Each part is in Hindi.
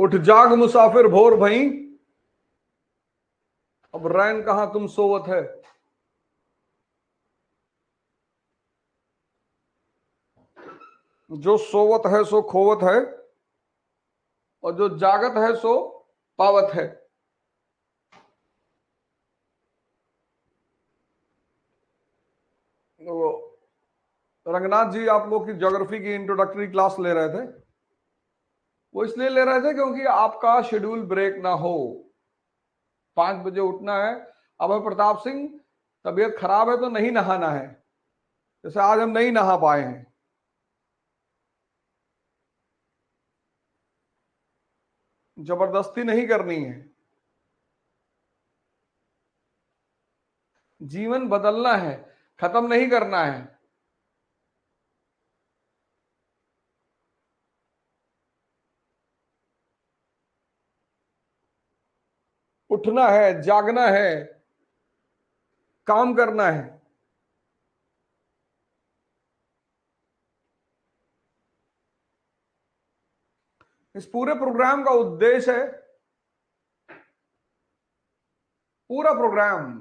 उठ जाग मुसाफिर भोर भई, अब रैन कहां तुम सोवत है। जो सोवत है सो खोवत है, और जो जागत है सो पावत है। तो रंगनाथ जी आप लोग की ज्योग्राफी की इंट्रोडक्टरी क्लास ले रहे थे। वो इसलिए ले रहे थे क्योंकि आपका शेड्यूल ब्रेक ना हो। 5 बजे उठना है। अभय प्रताप सिंह, तबीयत खराब है तो नहीं नहाना है। जैसे आज हम नहीं नहा पाए हैं। जबरदस्ती नहीं करनी है। जीवन बदलना है, खत्म नहीं करना है। उठना है, जागना है, काम करना है। इस पूरे प्रोग्राम का उद्देश्य है, पूरा प्रोग्राम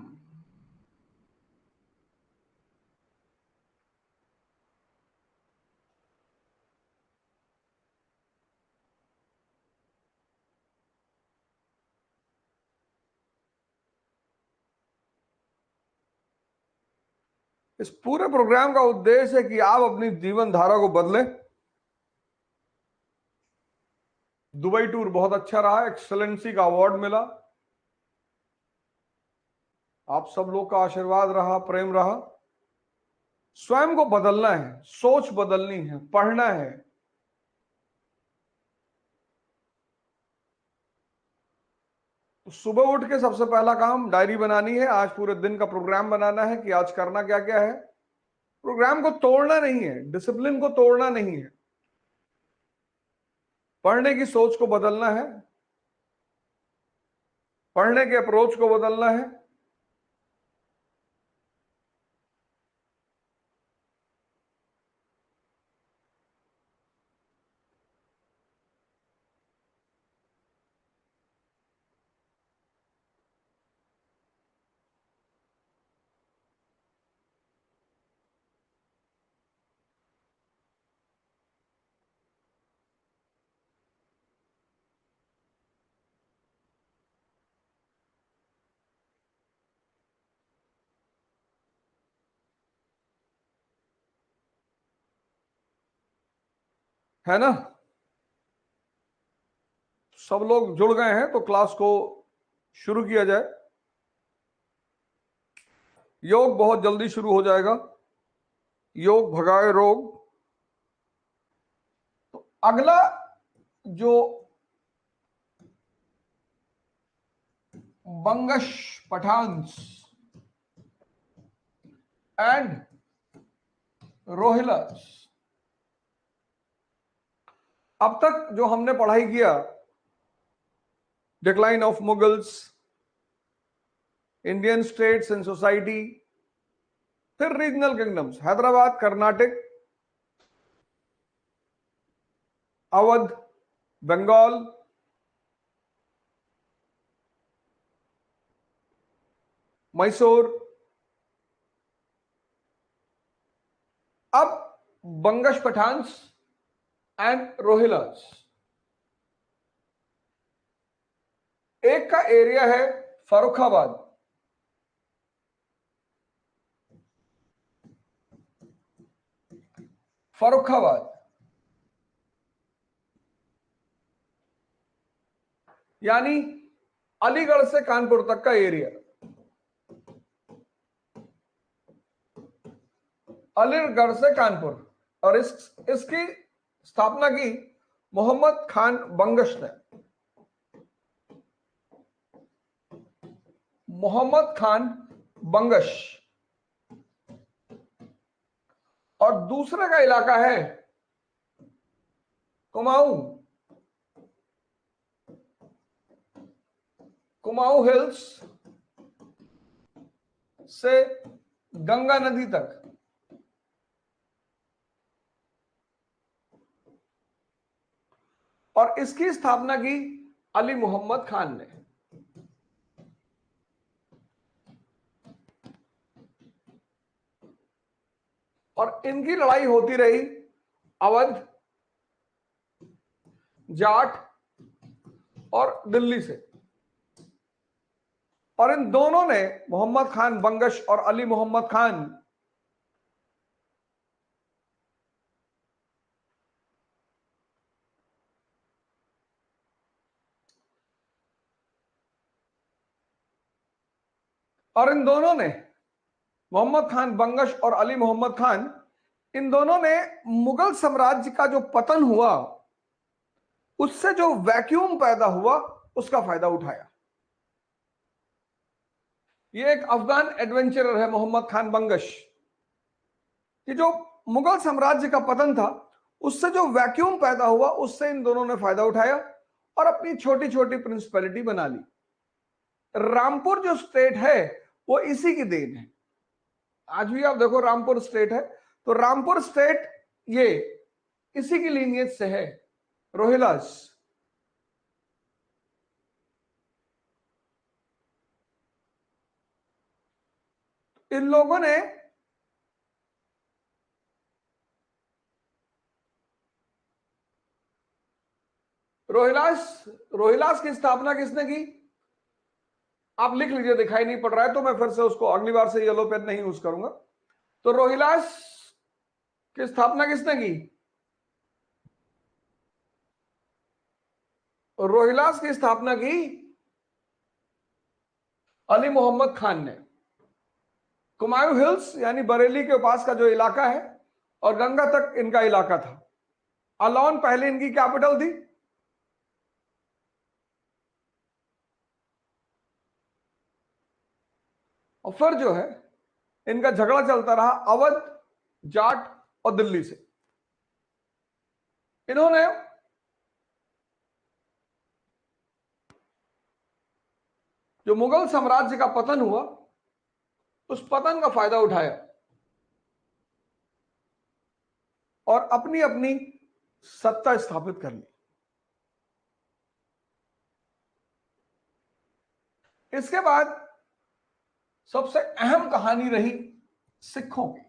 इस पूरे प्रोग्राम का उद्देश्य है कि आप अपनी जीवन धारा को बदलें। दुबई टूर बहुत अच्छा रहा, एक्सेलेंसी का अवार्ड मिला। आप सब लोग का आशीर्वाद रहा, प्रेम रहा। स्वयं को बदलना है, सोच बदलनी है, पढ़ना है। तो सुबह उठ के सबसे पहला काम डायरी बनानी है। आज पूरे दिन का प्रोग्राम बनाना है कि आज करना क्या क्या है। प्रोग्राम को तोड़ना नहीं है, डिसिप्लिन को तोड़ना नहीं है। पढ़ने की सोच को बदलना है, पढ़ने के अप्रोच को बदलना है। है ना? सब लोग जुड़ गए हैं तो क्लास को शुरू किया जाए। योग बहुत जल्दी शुरू हो जाएगा। योग भगाए रोग। तो अगला जो बंगश पठान्स एंड रोहिल्लास, अब तक जो हमने पढ़ाई किया, decline of Mughals, Indian states and society, फिर रीजनल किंगडम्स, हैदराबाद, कर्नाटक, अवध, बंगाल, मैसूर, अब बंगश पठान्स एंड रोहिल्लास। एक का एरिया है फर्रुखाबाद, फर्रुखाबाद यानी अलीगढ़ से कानपुर तक का एरिया। अलीगढ़ से कानपुर। और इसकी स्थापना की मोहम्मद खान बंगश ने। मोहम्मद खान बंगश। और दूसरे का इलाका है कुमाऊं। कुमाऊं हिल्स से गंगा नदी तक। और इसकी स्थापना की अली मोहम्मद खान ने। और इनकी लड़ाई होती रही अवध, जाट और दिल्ली से। और इन दोनों ने, मोहम्मद खान बंगश और अली मोहम्मद खान, मोहम्मद खान बंगश और अली मोहम्मद खान, इन दोनों ने मुगल साम्राज्य का जो पतन हुआ उससे जो वैक्यूम पैदा हुआ उसका फायदा उठाया। ये एक अफगान एडवेंचरर है मोहम्मद खान बंगश, कि जो मुगल साम्राज्य का पतन था उससे जो वैक्यूम पैदा हुआ उससे इन दोनों ने फायदा उठाया और अपनी छोटी छोटी प्रिंसिपैलिटी बना ली। रामपुर जो स्टेट है वो इसी की देन है। आज भी आप देखो रामपुर स्टेट है, तो रामपुर स्टेट ये इसी की लीनियज से है, रोहिलास। इन लोगों ने रोहिलास की स्थापना किसने की? आप लिख लीजिए, दिखाई नहीं पड़ रहा है तो मैं फिर से उसको अगली बार से येलो पेन नहीं यूज करूंगा। तो रोहिलास की स्थापना किसने की? रोहिलास की स्थापना की अली मोहम्मद खान ने। कुमायूं हिल्स यानी बरेली के पास का जो इलाका है और गंगा तक इनका इलाका था। अलौन पहले इनकी कैपिटल थी। और फिर जो है इनका झगड़ा चलता रहा अवध, जाट और दिल्ली से। इन्होंने जो मुगल साम्राज्य का पतन हुआ उस पतन का फायदा उठाया और अपनी अपनी सत्ता स्थापित कर ली। इसके बाद सबसे अहम कहानी रही सिखों की।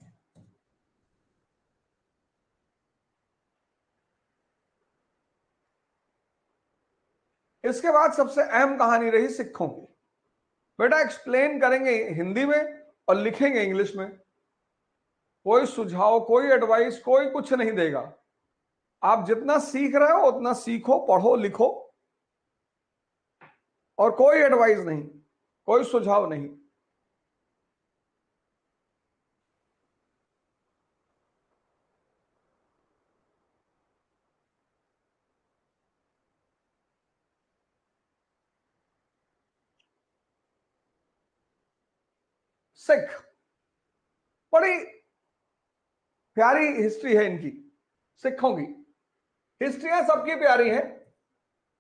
इसके बाद सबसे अहम कहानी रही सिखों की। बेटा एक्सप्लेन करेंगे हिंदी में और लिखेंगे इंग्लिश में। कोई सुझाव, कोई एडवाइस, कोई कुछ नहीं देगा। आप जितना सीख रहे हो उतना सीखो, पढ़ो, लिखो, और कोई एडवाइस नहीं, कोई सुझाव नहीं। सिख बड़ी प्यारी हिस्ट्री है इनकी। सिखों की हिस्ट्रियां सबकी प्यारी हैं,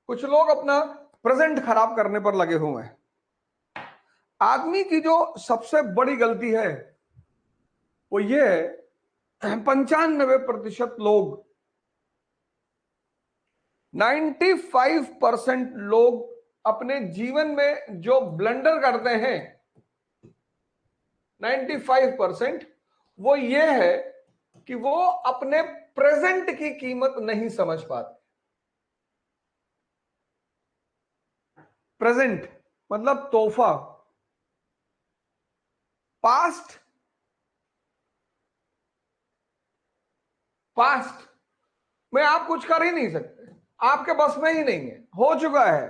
कुछ लोग अपना प्रेजेंट खराब करने पर लगे हुए हैं। आदमी की जो सबसे बड़ी गलती है वो ये है, 95% लोग, 95% लोग अपने जीवन में जो ब्लंडर करते हैं, 95% वो ये है कि वो अपने प्रेजेंट की कीमत नहीं समझ पाते। प्रेजेंट मतलब तोहफा। पास्ट, पास्ट में आप कुछ कर ही नहीं सकते, आपके बस में ही नहीं है, हो चुका है,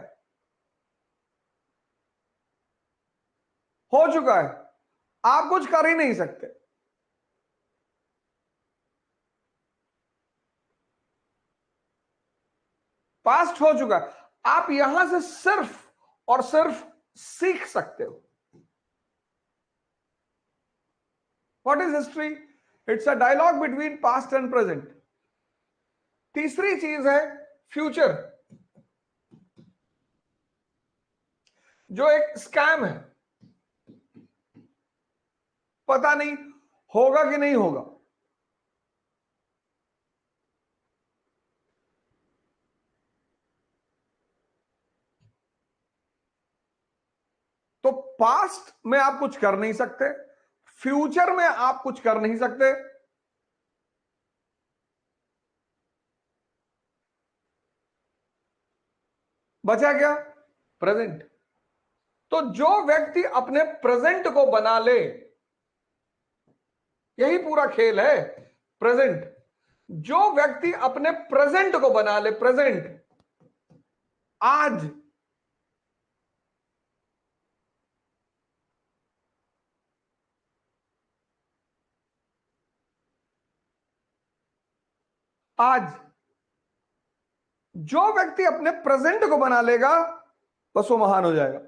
हो चुका है, आप कुछ कर ही नहीं सकते। पास्ट हो चुका है, आप यहां से सिर्फ और सिर्फ सीख सकते हो। What is history? It's a dialogue between past and present. तीसरी चीज है फ्यूचर, जो एक स्कैम है। पता नहीं होगा कि नहीं होगा। तो पास्ट में आप कुछ कर नहीं सकते, फ्यूचर में आप कुछ कर नहीं सकते, बचा क्या? प्रेजेंट। तो जो व्यक्ति अपने प्रेजेंट को बना ले, यही पूरा खेल है, प्रेजेंट। जो व्यक्ति अपने प्रेजेंट को बना ले, प्रेजेंट, आज, आज जो व्यक्ति अपने प्रेजेंट को बना लेगा, बस वो महान हो जाएगा।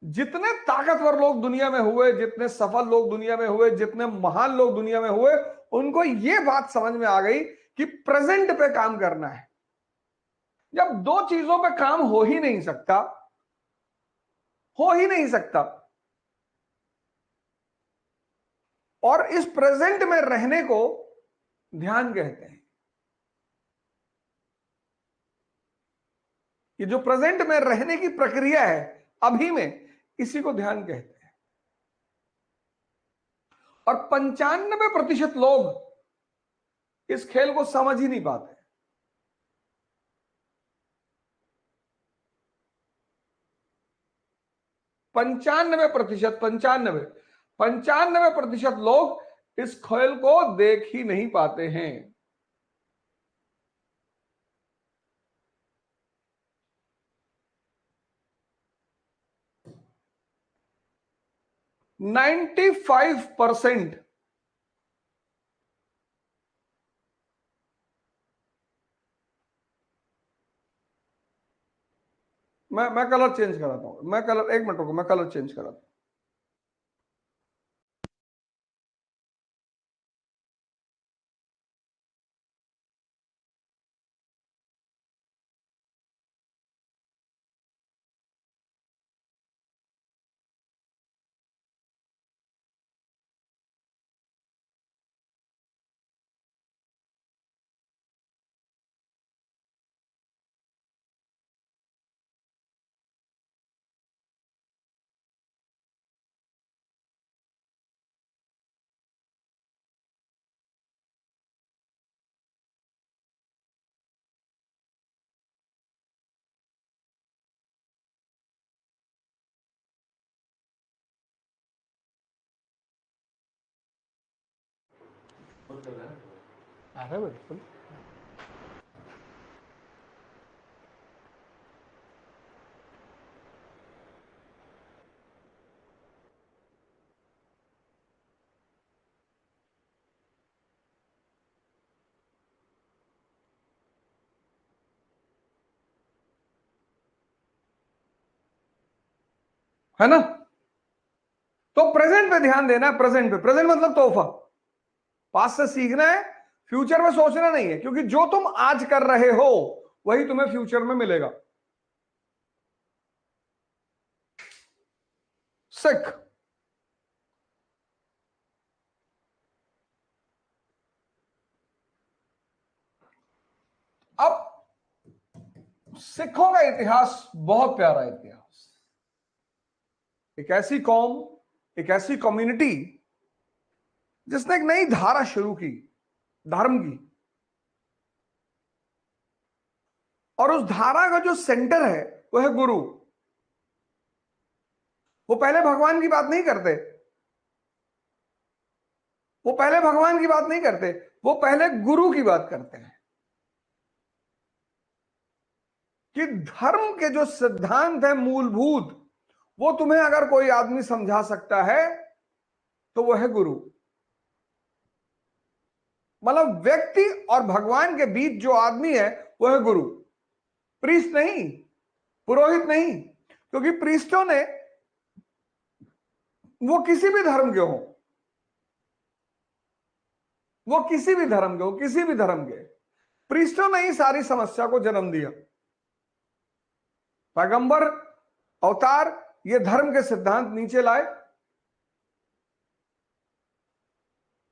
जितने ताकतवर लोग दुनिया में हुए, जितने सफल लोग दुनिया में हुए, जितने महान लोग दुनिया में हुए, उनको यह बात समझ में आ गई कि प्रेजेंट पे काम करना है। जब दो चीजों पे काम हो ही नहीं सकता, हो ही नहीं सकता, और इस प्रेजेंट में रहने को ध्यान कहते हैं। ये जो प्रेजेंट में रहने की प्रक्रिया है, अभी में, इसी को ध्यान कहते हैं। और 95% लोग इस खेल को समझ ही नहीं पाते। 95%, 95% लोग इस खेल को देख ही नहीं पाते हैं। मैं कलर चेंज कराता हूं, मैं कलर, एक मिनट रुको, मैं कलर चेंज कराता हूं। अरे बिल्कुल, है ना? तो प्रेजेंट पे ध्यान देना है, प्रेजेंट पे। प्रेजेंट मतलब तोहफा। पास्ट से सीखना है, फ्यूचर में सोचना नहीं है, क्योंकि जो तुम आज कर रहे हो वही तुम्हें फ्यूचर में मिलेगा। सिख। अब सिखों का इतिहास बहुत प्यारा इतिहास। एक ऐसी कौम, एक ऐसी कम्युनिटी जिसने एक नई धारा शुरू की, धर्म की, और उस धारा का जो सेंटर है वो है गुरु। वो पहले भगवान की बात नहीं करते, वो पहले भगवान की बात नहीं करते, वो पहले गुरु की बात करते हैं। कि धर्म के जो सिद्धांत है मूलभूत, वो तुम्हें अगर कोई आदमी समझा सकता है तो वो है गुरु। मतलब व्यक्ति और भगवान के बीच जो आदमी है वो है गुरु, प्रीस्ट नहीं, पुरोहित नहीं। क्योंकि प्रीस्टों ने, वो किसी भी धर्म के हो, वो किसी भी धर्म के हो, किसी भी धर्म के, प्रीस्टों ने ही सारी समस्या को जन्म दिया। पैगंबर, अवतार, ये धर्म के सिद्धांत नीचे लाए,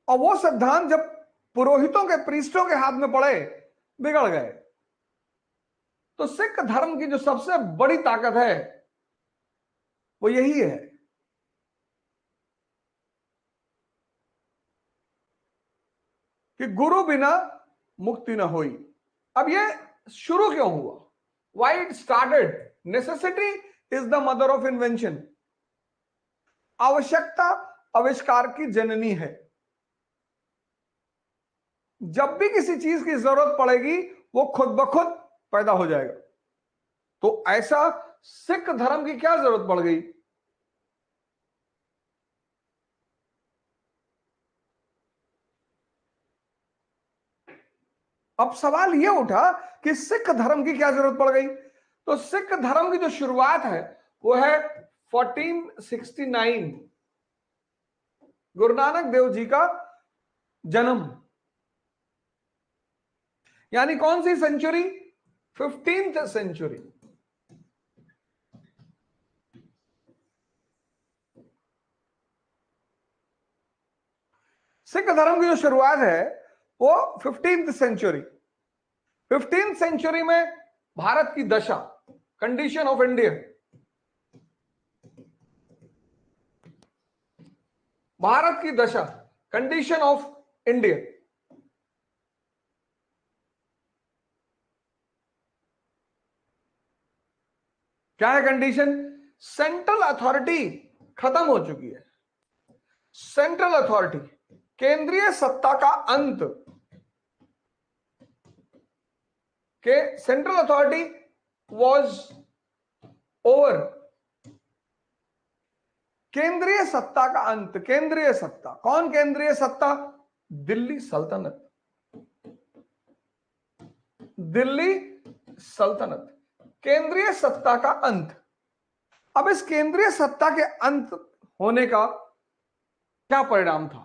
और वो सिद्धांत जब पुरोहितों के, प्रीस्टों के हाथ में पड़े, बिगड़ गए। तो सिख धर्म की जो सबसे बड़ी ताकत है वो यही है कि गुरु बिना मुक्ति ना हुई। अब ये शुरू क्यों हुआ? Why it started? Necessity is the mother of invention. आवश्यकता आविष्कार की जननी है। जब भी किसी चीज की जरूरत पड़ेगी वो खुद ब खुद पैदा हो जाएगा। तो ऐसा सिख धर्म की क्या जरूरत पड़ गई? अब सवाल यह उठा कि सिख धर्म की क्या जरूरत पड़ गई। तो सिख धर्म की जो शुरुआत है वो है 1469, गुरु नानक देव जी का जन्म। यानी कौन सी सेंचुरी? 15th century. सिख धर्म की जो शुरुआत है वो 15th सेंचुरी। 15th सेंचुरी में भारत की दशा, कंडीशन ऑफ इंडिया, भारत की दशा, कंडीशन ऑफ इंडिया। क्या है कंडीशन? सेंट्रल अथॉरिटी खत्म हो चुकी है। सेंट्रल अथॉरिटी, केंद्रीय सत्ता का अंत, के सेंट्रल अथॉरिटी वॉज ओवर। केंद्रीय सत्ता का अंत। केंद्रीय सत्ता कौन? केंद्रीय सत्ता दिल्ली सल्तनत। दिल्ली सल्तनत, केंद्रीय सत्ता का अंत। अब इस केंद्रीय सत्ता के अंत होने का क्या परिणाम था?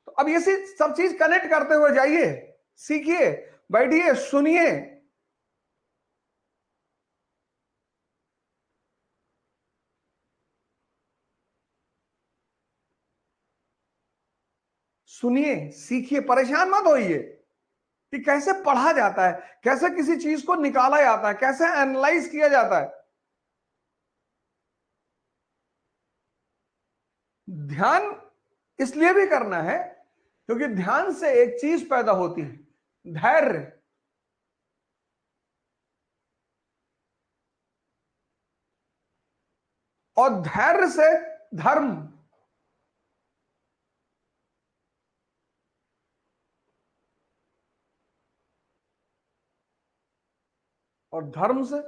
तो अब ये सब चीज कनेक्ट करते हुए जाइए, सीखिए, बैठिए, सुनिए। सुनिए, सीखिए, परेशान मत होइए कि कैसे पढ़ा जाता है, कैसे किसी चीज को निकाला जाता है, कैसे एनालाइज किया जाता है। ध्यान इसलिए भी करना है क्योंकि ध्यान से एक चीज पैदा होती है, धैर्य। और धैर्य से धर्म, और धर्म से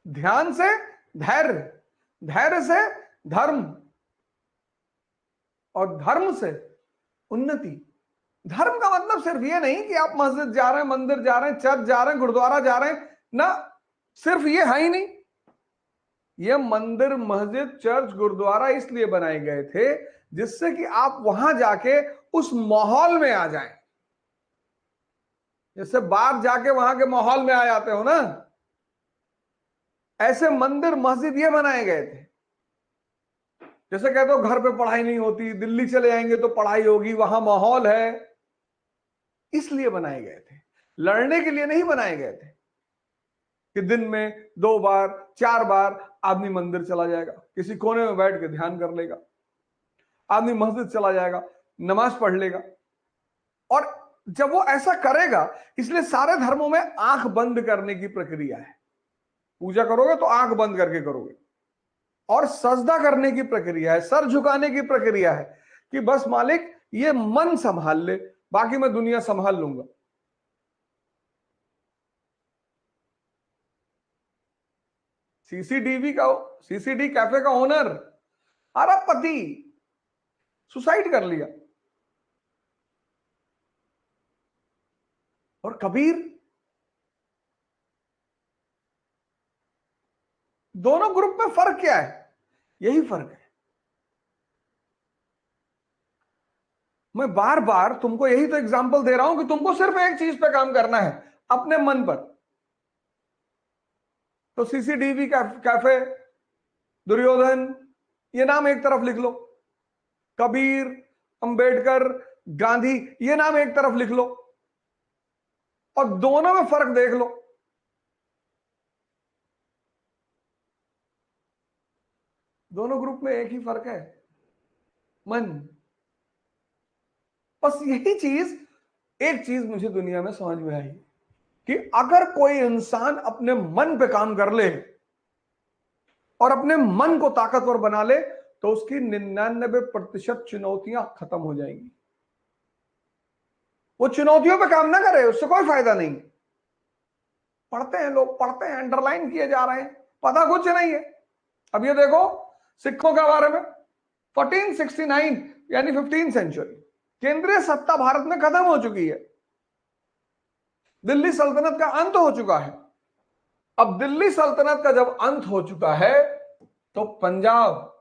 ध्यान, से धैर्य, धैर्य से धर्म, और धर्म से उन्नति। धर्म का मतलब सिर्फ ये नहीं कि आप मस्जिद जा रहे हैं, मंदिर जा रहे हैं, चर्च जा रहे हैं, गुरुद्वारा जा रहे हैं ना, सिर्फ ये है ही नहीं। ये मंदिर, मस्जिद, चर्च, गुरुद्वारा इसलिए बनाए गए थे जिससे कि आप वहां जाके उस माहौल में आ जाएं। जैसे बाहर जाके वहां के माहौल में आ जाते हो ना, ऐसे मंदिर मस्जिद ये बनाए गए थे। जैसे कहते हो घर पे पढ़ाई नहीं होती, दिल्ली चले जाएंगे तो पढ़ाई होगी, वहां माहौल है, इसलिए बनाए गए थे। लड़ने के लिए नहीं बनाए गए थे कि दिन में 2 बार 4 बार आदमी मंदिर चला जाएगा, किसी कोने में बैठ के ध्यान कर लेगा, आदमी मस्जिद चला जाएगा, नमाज पढ़ लेगा। और जब वो ऐसा करेगा, इसलिए सारे धर्मों में आंख बंद करने की प्रक्रिया है। पूजा करोगे तो आंख बंद करके करोगे, और सजदा करने की प्रक्रिया है, सर झुकाने की प्रक्रिया है कि बस मालिक ये मन संभाल ले, बाकी मैं दुनिया संभाल लूंगा। सीसीडी कैफे का ओनर, अरबपति, सुसाइड कर लिया। और कबीर, दोनों ग्रुप में फर्क क्या है? यही फर्क है। मैं बार बार तुमको यही तो एग्जांपल दे रहा हूं कि तुमको सिर्फ एक चीज पे काम करना है, अपने मन पर। तो सीसीडीवी कैफे, दुर्योधन, ये नाम एक तरफ लिख लो, कबीर, अंबेडकर, गांधी, ये नाम एक तरफ लिख लो और दोनों में फर्क देख लो। दोनों ग्रुप में एक ही फर्क है, मन। बस यही चीज, एक चीज मुझे दुनिया में समझ में आई कि अगर कोई इंसान अपने मन पे काम कर ले और अपने मन को ताकतवर बना ले तो उसकी 99% चुनौतियां खत्म हो जाएंगी। वो चुनौतियों पे काम ना करे, उससे कोई फायदा नहीं। पढ़ते हैं लोग, पढ़ते हैं, अंडरलाइन किए जा रहे हैं, पता कुछ नहीं है। अब ये देखो सिखों के बारे में, 1469 यानी 15th सेंचुरी, केंद्रीय सत्ता भारत में खत्म हो चुकी है, दिल्ली सल्तनत का अंत हो चुका है। अब दिल्ली सल्तनत का जब अंत हो चुका है तो पंजाब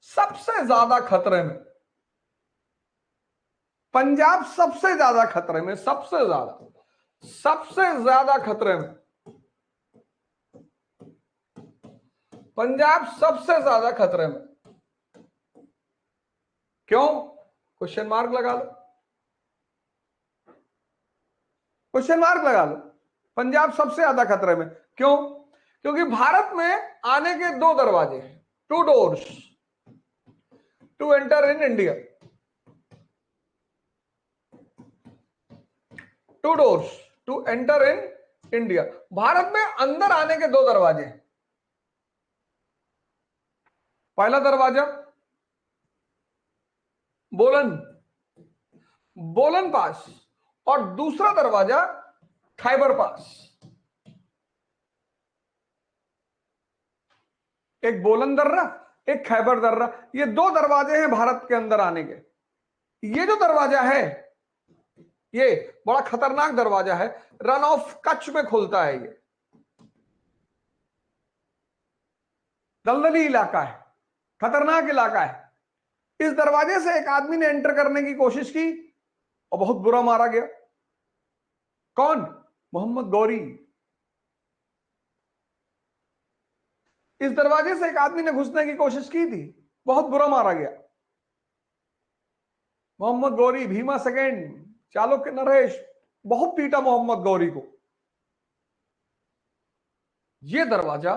सबसे ज्यादा खतरे में, पंजाब सबसे ज्यादा खतरे में, सबसे ज्यादा खतरे में, पंजाब सबसे ज्यादा खतरे में। क्यों? क्वेश्चन मार्क लगा लो, क्वेश्चन मार्क लगा लो। पंजाब सबसे ज्यादा खतरे में क्यों? क्योंकि भारत में आने के दो दरवाजे हैं, two doors to enter in India, two doors to enter in India. Bharat में अंदर आने के दो दरवाजे हैं। पहला दरवाजा बोलन, बोलन पास, और दूसरा दरवाजा खैबर पास। एक बोलन दर्रा, एक खैबर दर्रा, ये दो दरवाजे हैं भारत के अंदर आने के। ये जो दरवाजा है ये बड़ा खतरनाक दरवाजा है, रन ऑफ कच्छ में खुलता है। ये दलदली इलाका है, खतरनाक इलाका है। इस दरवाजे से एक आदमी ने एंटर करने की कोशिश की और बहुत बुरा मारा गया। कौन? मोहम्मद गौरी। इस दरवाजे से एक आदमी ने घुसने की कोशिश की थी, बहुत बुरा मारा गया। मोहम्मद गौरी, भीमा सेकेंड, चालुक्य नरेश, बहुत पीटा मोहम्मद गौरी को। ये दरवाजा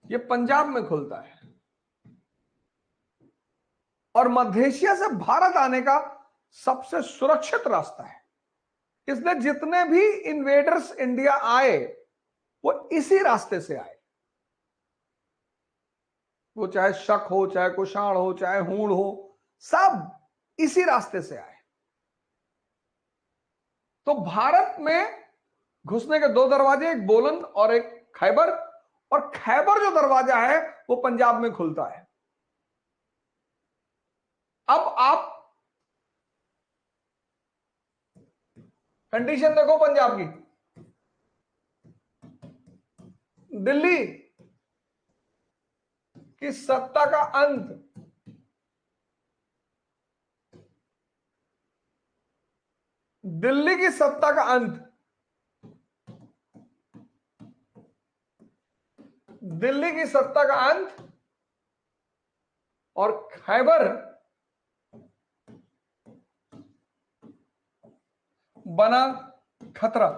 ये पंजाब में खुलता है और मध्य एशिया से भारत आने का सबसे सुरक्षित रास्ता है। इसलिए जितने भी इन्वेडर्स इंडिया आए वो इसी रास्ते से आए। वो चाहे शक हो, चाहे कुषाण हो, चाहे हूण हो, सब इसी रास्ते से आए। तो भारत में घुसने के दो दरवाजे, एक बोलन और एक खैबर, और खैबर जो दरवाजा है वो पंजाब में खुलता है। अब आप कंडीशन देखो पंजाब की, दिल्ली की सत्ता का अंत, दिल्ली की सत्ता का अंत, दिल्ली की सत्ता का अंत और खैबर बना खतरा।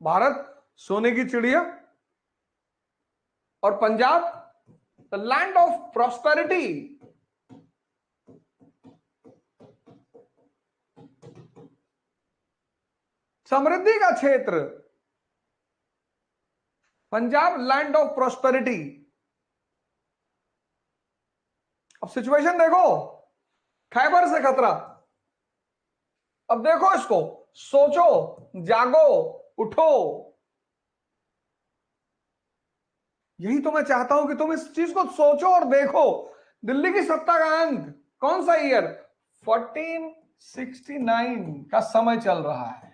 भारत सोने की चिड़िया और Punjab the land of prosperity, समृद्धि का क्षेत्र। Punjab land of prosperity. अब सिचुएशन देखो, खैबर से खतरा। अब देखो इसको, सोचो, जागो, उठो। यही तो मैं चाहता हूं कि तुम इस चीज को सोचो और देखो। दिल्ली की सत्ता का अंत कौन सा ईयर? 1469 का समय चल रहा है।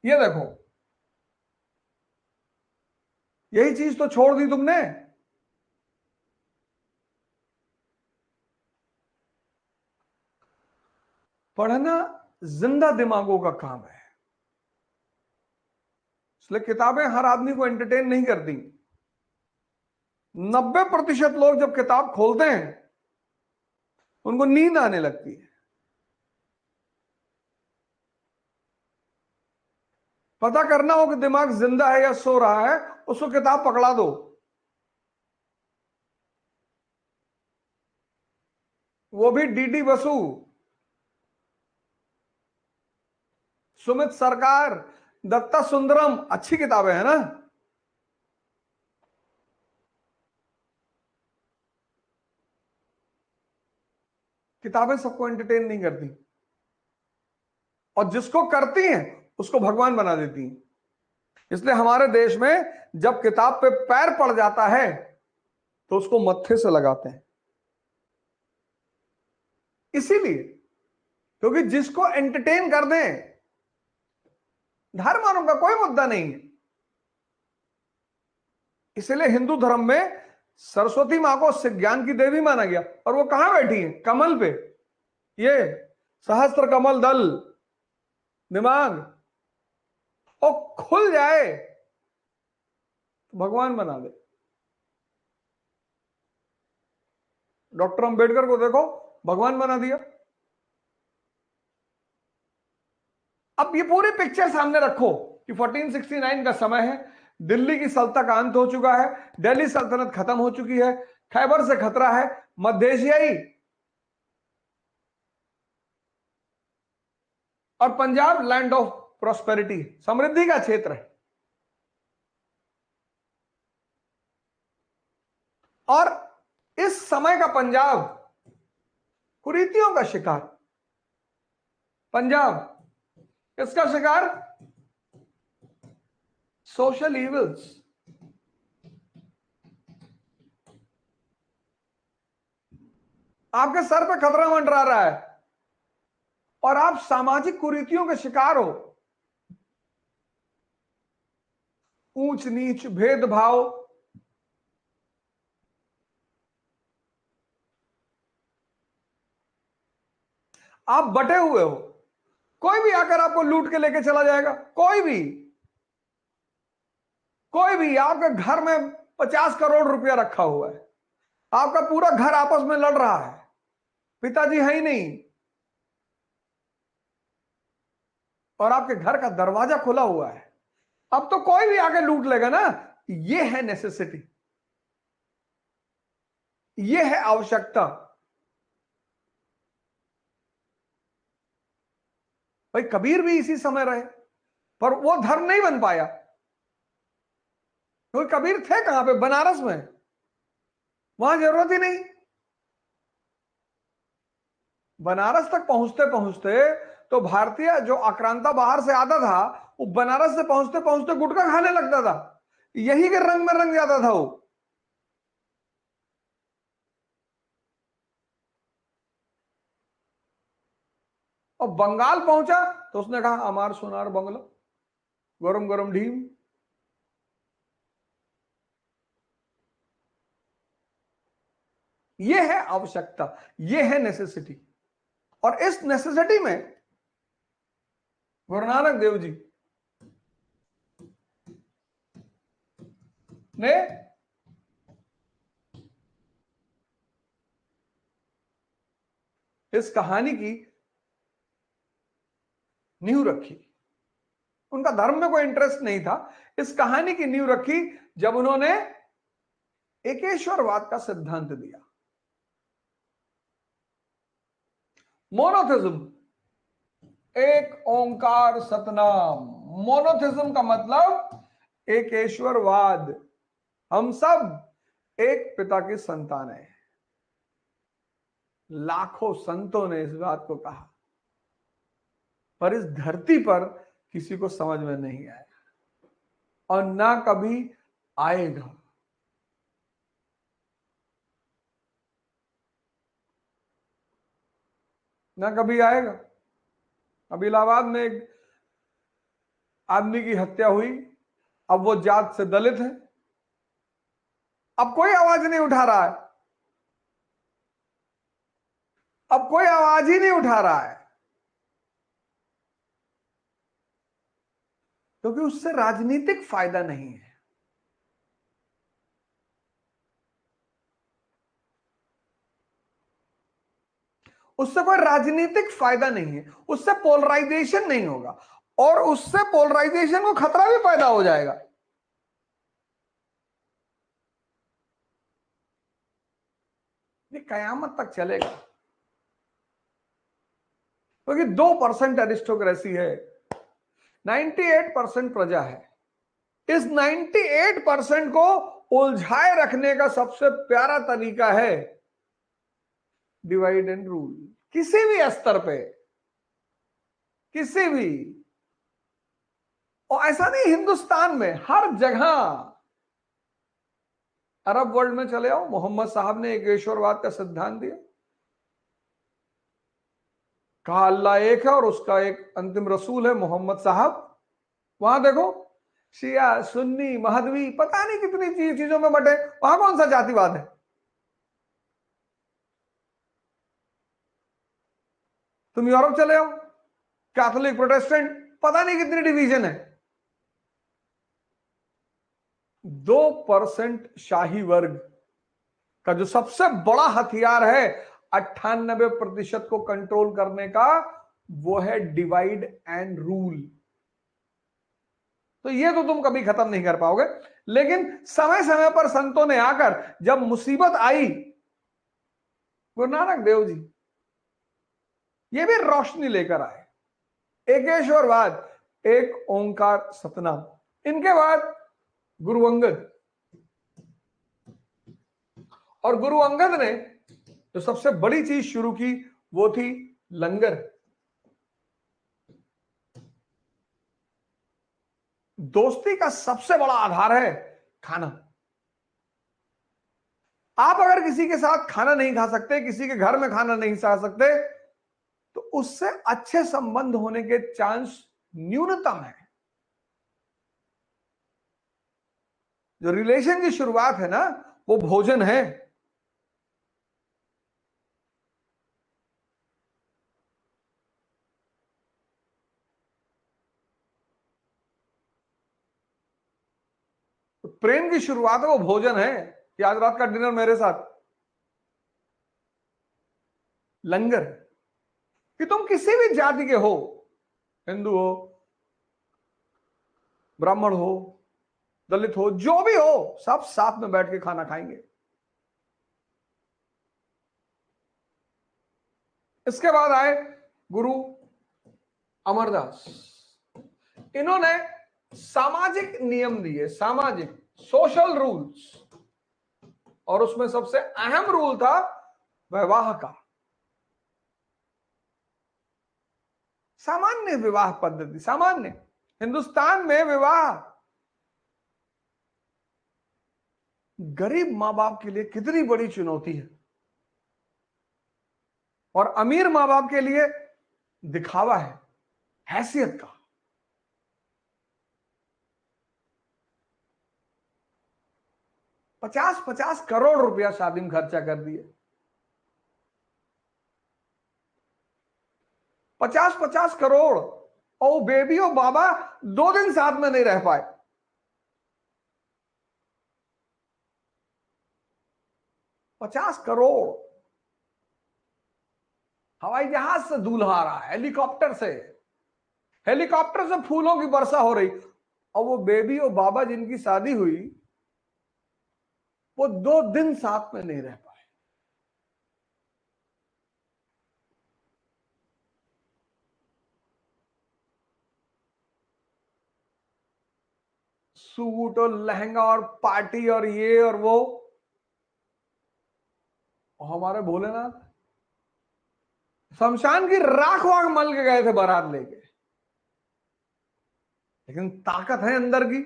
ये देखो, यही चीज तो छोड़ दी तुमने। पढ़ना जिंदा दिमागों का काम है। इसलिए किताबें हर आदमी को एंटरटेन नहीं करती। 90% लोग जब किताब खोलते हैं उनको नींद आने लगती है। पता करना हो कि दिमाग जिंदा है या सो रहा है, उसको किताब पकड़ा दो। वो भी डीडी बसु, सुमित सरकार, दत्ता सुंदरम, अच्छी किताबें हैं ना। किताबें सबको एंटरटेन नहीं करती, और जिसको करती हैं उसको भगवान बना देती हैं। इसलिए हमारे देश में जब किताब पे पैर पड़ जाता है तो उसको मत्थे से लगाते हैं, इसीलिए, क्योंकि जिसको एंटरटेन कर दें, धर्म वालों का कोई मुद्दा नहीं है। इसलिए हिंदू धर्म में सरस्वती मां को ज्ञान की देवी माना गया, और वो कहां बैठी है? कमल पे। ये सहस्त्र कमल दल, दिमाग और खुल जाए तो भगवान बना दे। डॉक्टर अंबेडकर को देखो, भगवान बना दिया। अब ये पूरी पिक्चर सामने रखो कि 1469 का समय है, दिल्ली की सल्तनत का अंत हो चुका है, दिल्ली सल्तनत खत्म हो चुकी है, खैबर से खतरा है, मध्य एशियाई और पंजाब लैंड ऑफ प्रोस्पेरिटी, समृद्धि का क्षेत्र है। और इस समय का पंजाब कुरीतियों का शिकार, पंजाब इसका शिकार, सोशल इविल्स। आपके सर पे खतरा मंडरा रहा है और आप सामाजिक कुरीतियों के शिकार हो। ऊंच नीच, भेदभाव, आप बटे हुए हो। कोई भी आकर आपको लूट के लेके चला जाएगा, कोई भी आपके घर में 50 करोड़ रुपया रखा हुआ है, आपका पूरा घर आपस में लड़ रहा है, पिताजी है ही नहीं, और आपके घर का दरवाजा खुला हुआ है, अब तो कोई भी आके लूट लेगा ना। ये है नेसेसिटी, ये है आवश्यकता। भाई कबीर भी इसी समय रहे, पर वो धर्म नहीं बन पाया, क्योंकि कबीर थे कहां पे? बनारस में, वहां जरूरत ही नहीं। बनारस तक पहुंचते पहुंचते तो भारतीय जो आक्रांता बाहर से आता था, वो बनारस से पहुंचते पहुंचते गुटखा खाने लगता था, यही के रंग में रंग जाता था वो। और बंगाल पहुंचा तो उसने कहा अमार सोनार बंगलो, गरम गरम ढीम। ये है आवश्यकता, ये है नेसेसिटी। और इस नेसेसिटी में गुरु नानक देव जी ने इस कहानी की नींव रखी। उनका धर्म में कोई इंटरेस्ट नहीं था, इस कहानी की नींव रखी जब उन्होंने एकेश्वरवाद का सिद्धांत दिया। मोनोथिज्म, एक ओंकार सतनाम। मोनोथिज्म का मतलब एकेश्वरवाद। हम सब एक पिता की संतान है। लाखों संतों ने इस बात को कहा, पर इस धरती पर किसी को समझ में नहीं आया, और ना कभी आएगा। ना कभी आएगा। अब इलाहाबाद में एक आदमी की हत्या हुई, अब वो जात से दलित है, अब कोई आवाज नहीं उठा रहा है, अब कोई आवाज ही नहीं उठा रहा है। क्योंकि उससे राजनीतिक फायदा नहीं है। उससे कोई राजनीतिक फायदा नहीं है, उससे पोलराइजेशन नहीं होगा, और उससे पोलराइजेशन को खतरा भी पैदा हो जाएगा। ये कयामत तक चलेगा, क्योंकि 2% अरिस्टोक्रेसी है, 98% प्रजा है। इस 98% को उलझाए रखने का सबसे प्यारा तरीका है डिवाइड एंड रूल। किसी भी स्तर पे, किसी भी, और ऐसा नहीं हिंदुस्तान में, हर जगह। अरब वर्ल्ड में चले आओ, मोहम्मद साहब ने एकेश्वरवाद का सिद्धांत दिया, कहा अल्लाह एक है और उसका एक अंतिम रसूल है मोहम्मद साहब। वहां देखो, शिया सुन्नी महदवी पता नहीं कितनी चीजों में बटे, वहां कौन सा जातिवाद है? तुम यूरोप चले आओ, कैथोलिक प्रोटेस्टेंट पता नहीं कितनी डिवीजन है। 2% शाही वर्ग का जो सबसे बड़ा हथियार है 98% को कंट्रोल करने का, वो है डिवाइड एंड रूल। तो ये तो तुम कभी खत्म नहीं कर पाओगे। लेकिन समय समय पर संतों ने आकर, जब मुसीबत आई, गुरु नानक देव जी ये भी रोशनी लेकर आए। एकेश्वरवाद, एक ओंकार सतनाम। इनके बाद गुरु अंगद, और गुरु अंगद ने जो सबसे बड़ी चीज शुरू की वो थी लंगर। दोस्ती का सबसे बड़ा आधार है खाना। आप अगर किसी के साथ खाना नहीं खा सकते, किसी के घर में खाना नहीं खा सकते, तो उससे अच्छे संबंध होने के चांस न्यूनतम है। जो रिलेशन की शुरुआत है ना, वो भोजन है। तो प्रेम की शुरुआत है वो भोजन है, कि आज रात का डिनर मेरे साथ। लंगर, कि तुम किसी भी जाति के हो, हिंदू हो, ब्राह्मण हो, दलित हो, जो भी हो, सब साथ में बैठ के खाना खाएंगे। इसके बाद आए गुरु अमरदास। इन्होंने सामाजिक नियम दिए, सामाजिक सोशल रूल्स, और उसमें सबसे अहम रूल था विवाह का। सामान्य विवाह पद्धति, सामान्य हिंदुस्तान में विवाह गरीब मां बाप के लिए कितनी बड़ी चुनौती है, और अमीर मां बाप के लिए दिखावा है, हैसियत का। पचास 50 करोड़ रुपया शादी में खर्चा कर दिए। 50 करोड़, और बेबी और बाबा 2 दिन साथ में नहीं रह पाए। ₹50 करोड़। हवाई जहाज से दूल्हा आ रहा है, हेलीकॉप्टर से, हेलीकॉप्टर से फूलों की वर्षा हो रही, और वो बेबी और बाबा जिनकी शादी हुई, वो 2 दिन साथ में नहीं रह पाए। सूट और लहंगा और पार्टी और ये और वो, और हमारे भोलेनाथ शमशान की राख वाख मल के गए थे बारात लेके, लेकिन ताकत है अंदर की।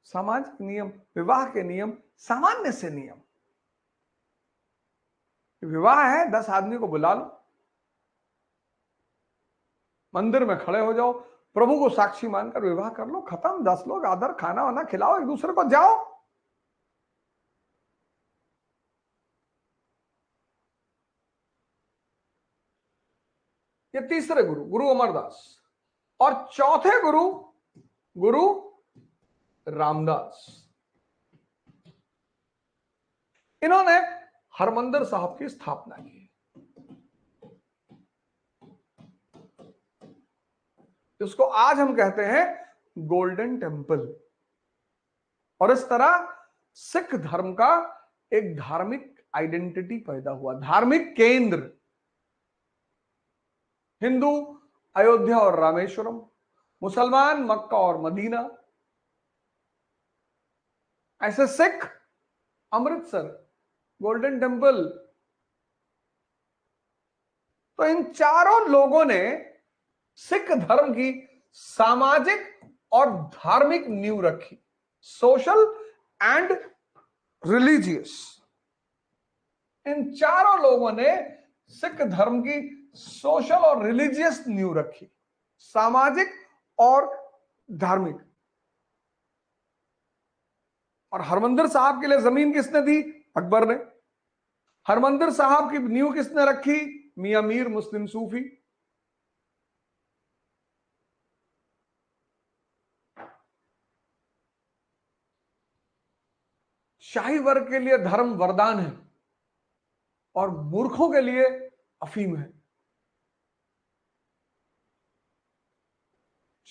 सामाजिक नियम, विवाह के नियम, सामान्य से नियम। विवाह है, 10 आदमी को बुला लो, मंदिर में खड़े हो जाओ, प्रभु को साक्षी मानकर विवाह कर लो, खत्म। 10 लोग आदर, खाना वाना खिलाओ, एक दूसरे को जाओ। ये तीसरे गुरु, गुरु अमरदास। और चौथे गुरु, गुरु रामदास। इन्होंने हरमंदिर साहब की स्थापना की। इसको आज हम कहते हैं गोल्डन टेम्पल। और इस तरह सिख धर्म का एक धार्मिक आइडेंटिटी पैदा हुआ, धार्मिक केंद्र। हिंदू अयोध्या और रामेश्वरम, मुसलमान मक्का और मदीना, ऐसे सिख अमृतसर, गोल्डन टेम्पल। तो इन चारों लोगों ने सिख धर्म की सामाजिक और धार्मिक नींव रखी, सोशल एंड रिलीजियस। इन चारों लोगों ने सिख धर्म की सोशल और रिलीजियस नींव रखी, सामाजिक और धार्मिक। और हरमंदिर साहब के लिए जमीन किसने दी? अकबर ने। हरमंदिर साहब की नींव किसने रखी? मियां मीर मुस्लिम सूफी। शाही वर्ग के लिए धर्म वरदान है और मूर्खों के लिए अफीम है।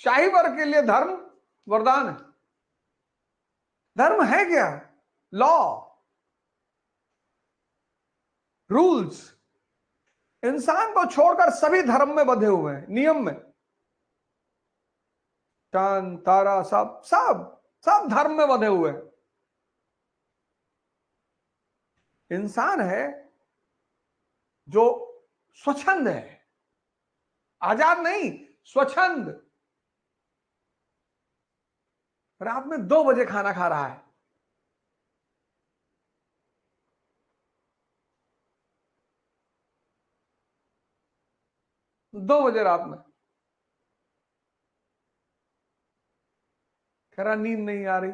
शाही वर्ग के लिए धर्म वरदान है। धर्म है क्या? Law, rules. इंसान को छोड़कर सभी धर्म में बंधे हुए हैं, नियम में। चांद तारा सब सब सब धर्म में बंधे हुए हैं। इंसान है जो स्वच्छंद है, आजाद नहीं, स्वच्छंद। रात में 2 बजे खाना खा रहा है। दो बजे रात में कह रहा नींद नहीं आ रही।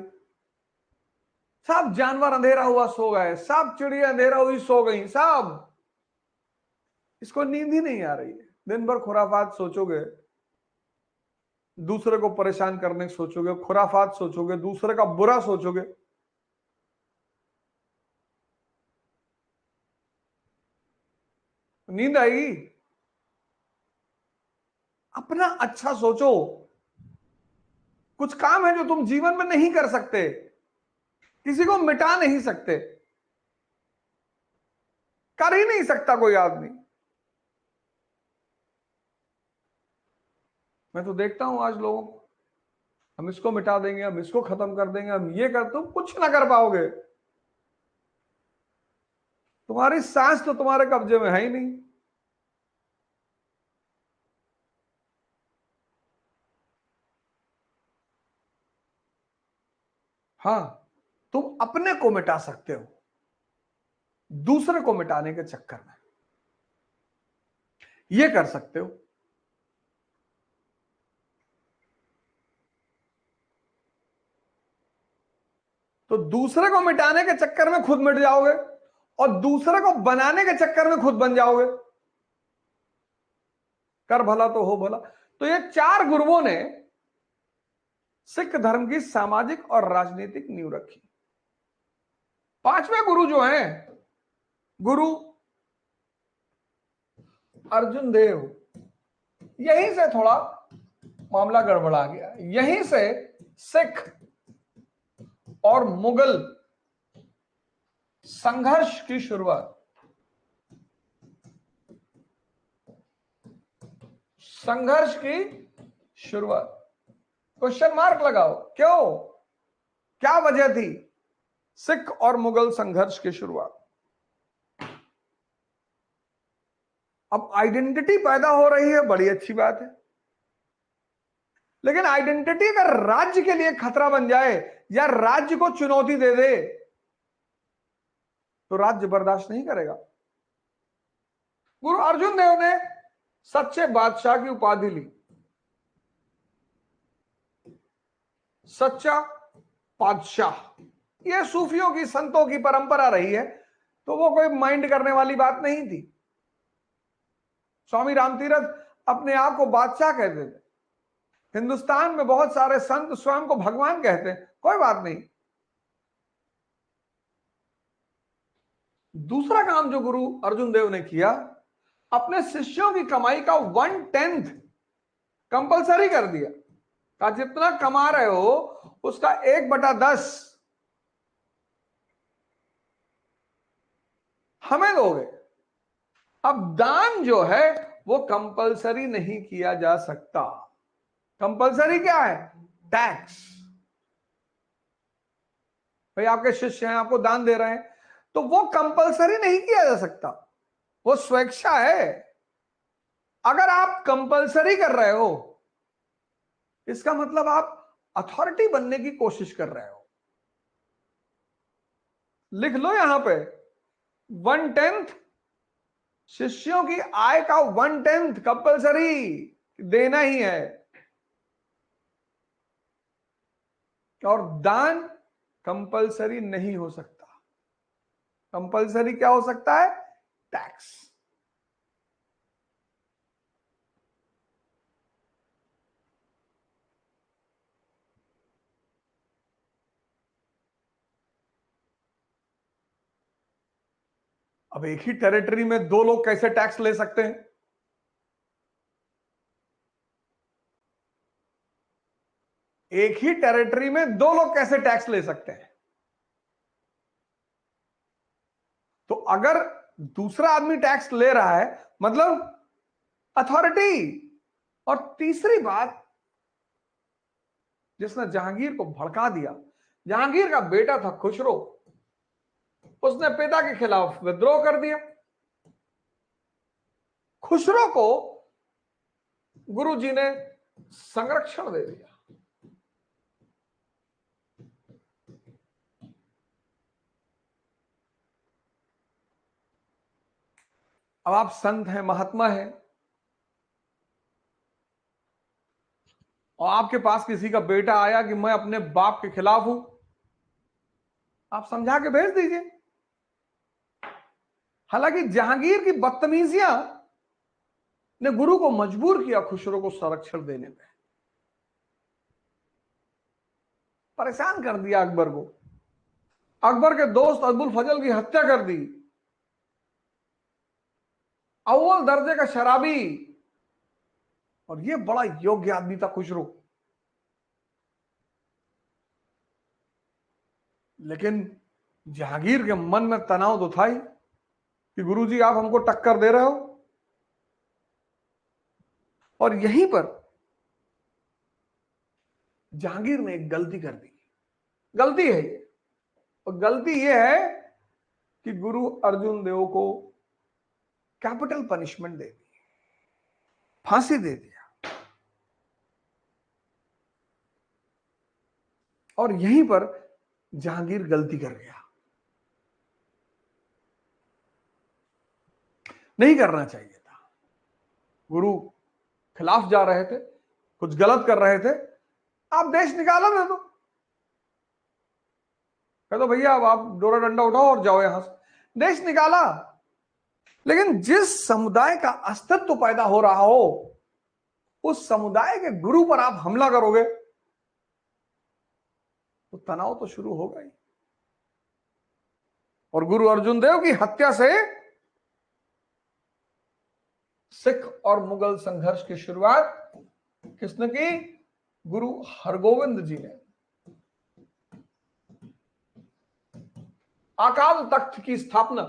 सब जानवर अंधेरा हुआ सो गए, सब चिड़िया अंधेरा हुई सो गई, सब। इसको नींद ही नहीं आ रही है। दिन भर खुराफात सोचोगे, दूसरे को परेशान करने की सोचोगे, खुराफात सोचोगे, दूसरे का बुरा सोचोगे। नींद आएगी? अपना अच्छा सोचो। कुछ काम है जो तुम जीवन में नहीं कर सकते, किसी को मिटा नहीं सकते, कर ही नहीं सकता कोई आदमी। मैं तो देखता हूं आज लोगों को, हम इसको मिटा देंगे, हम इसको खत्म कर देंगे, हम ये कर, तुम कुछ ना कर पाओगे। तुम्हारी सांस तो तुम्हारे कब्जे में है ही नहीं। हाँ, तुम अपने को मिटा सकते हो दूसरे को मिटाने के चक्कर में, ये कर सकते हो। तो दूसरे को मिटाने के चक्कर में खुद मिट जाओगे और दूसरे को बनाने के चक्कर में खुद बन जाओगे। कर भला तो हो भला। तो ये 4 गुरुओं ने सिख धर्म की सामाजिक और राजनीतिक नींव रखी। 5वें गुरु जो हैं, गुरु अर्जुन देव, यहीं से थोड़ा मामला गड़बड़ा गया। यहीं से सिख और मुगल संघर्ष की शुरुआत, संघर्ष की शुरुआत। क्वेश्चन मार्क लगाओ, क्यों, क्या वजह थी सिख और मुगल संघर्ष की शुरुआत? अब आइडेंटिटी पैदा हो रही है, बड़ी अच्छी बात है। लेकिन आइडेंटिटी अगर राज्य के लिए खतरा बन जाए या राज्य को चुनौती दे दे तो राज्य बर्दाश्त नहीं करेगा। गुरु अर्जुन देव ने सच्चे बादशाह की उपाधि ली, सच्चा बादशाह। यह सूफियों की, संतों की परंपरा रही है, तो वो कोई माइंड करने वाली बात नहीं थी। स्वामी रामतीरथ अपने आप को बादशाह कहते थे। हिंदुस्तान में बहुत सारे संत स्वयं को भगवान कहते हैं, कोई बात नहीं। दूसरा काम जो गुरु अर्जुन देव ने किया, अपने शिष्यों की कमाई का 1/10 कंपलसरी कर दिया। का जितना कमा रहे हो उसका 1/10 हमें दोगे। अब दान जो है वो कंपलसरी नहीं किया जा सकता। कंपलसरी क्या है? टैक्स। भाई आपके शिष्य हैं, आपको दान दे रहे हैं, तो वो कंपलसरी नहीं किया जा सकता, वो स्वेच्छा है। अगर आप कंपलसरी कर रहे हो, इसका मतलब आप अथॉरिटी बनने की कोशिश कर रहे हो। लिख लो यहां पे 1/10 शिष्यों की आय का 1/10 कंपलसरी देना ही है। और दान कंपलसरी नहीं हो सकता। कंपलसरी क्या हो सकता है? टैक्स। अब एक ही टेरिटरी में दो लोग कैसे टैक्स ले सकते हैं? एक ही टेरिटरी में दो लोग कैसे टैक्स ले सकते हैं? तो अगर दूसरा आदमी टैक्स ले रहा है मतलब अथॉरिटी। और तीसरी बात, जिसने जहांगीर को भड़का दिया, जहांगीर का बेटा था खुसरो, उसने पिता के खिलाफ विद्रोह कर दिया। खुसरो को गुरुजी ने संरक्षण दे दिया। अब आप संत हैं, महात्मा हैं, और आपके पास किसी का बेटा आया कि मैं अपने बाप के खिलाफ हूं, आप समझा के भेज दीजिए। हालांकि जहांगीर की बदतमीजियां ने गुरु को मजबूर किया खुसरो को संरक्षण देने में, परेशान कर दिया अकबर को। अकबर के दोस्त अब्दुल फजल की हत्या कर दी। अव्वल दर्जे का शराबी, और ये बड़ा योग्य आदमी था खुसरो, लेकिन जहांगीर के मन में तनाव तो था ही कि गुरुजी आप हमको टक्कर दे रहे हो। और यहीं पर जहांगीर ने एक गलती कर दी। गलती है ये, और गलती ये है कि गुरु अर्जुन देव को कैपिटल पनिशमेंट दे दी, फांसी दे दिया। और यहीं पर जहांगीर गलती कर गया। नहीं करना चाहिए था। गुरु खिलाफ जा रहे थे, कुछ गलत कर रहे थे, आप देश निकालो दे दो, कह दो भैया अब आप डोरा डंडा उठाओ और जाओ यहां से, देश निकाला। लेकिन जिस समुदाय का अस्तित्व पैदा हो रहा हो, उस समुदाय के गुरु पर आप हमला करोगे तो तनाव तो शुरू होगा ही। और गुरु अर्जुन देव की हत्या से सिख और मुगल संघर्ष की शुरुआत किसने की? गुरु हरगोविंद जी ने। अकाल तख्त की स्थापना,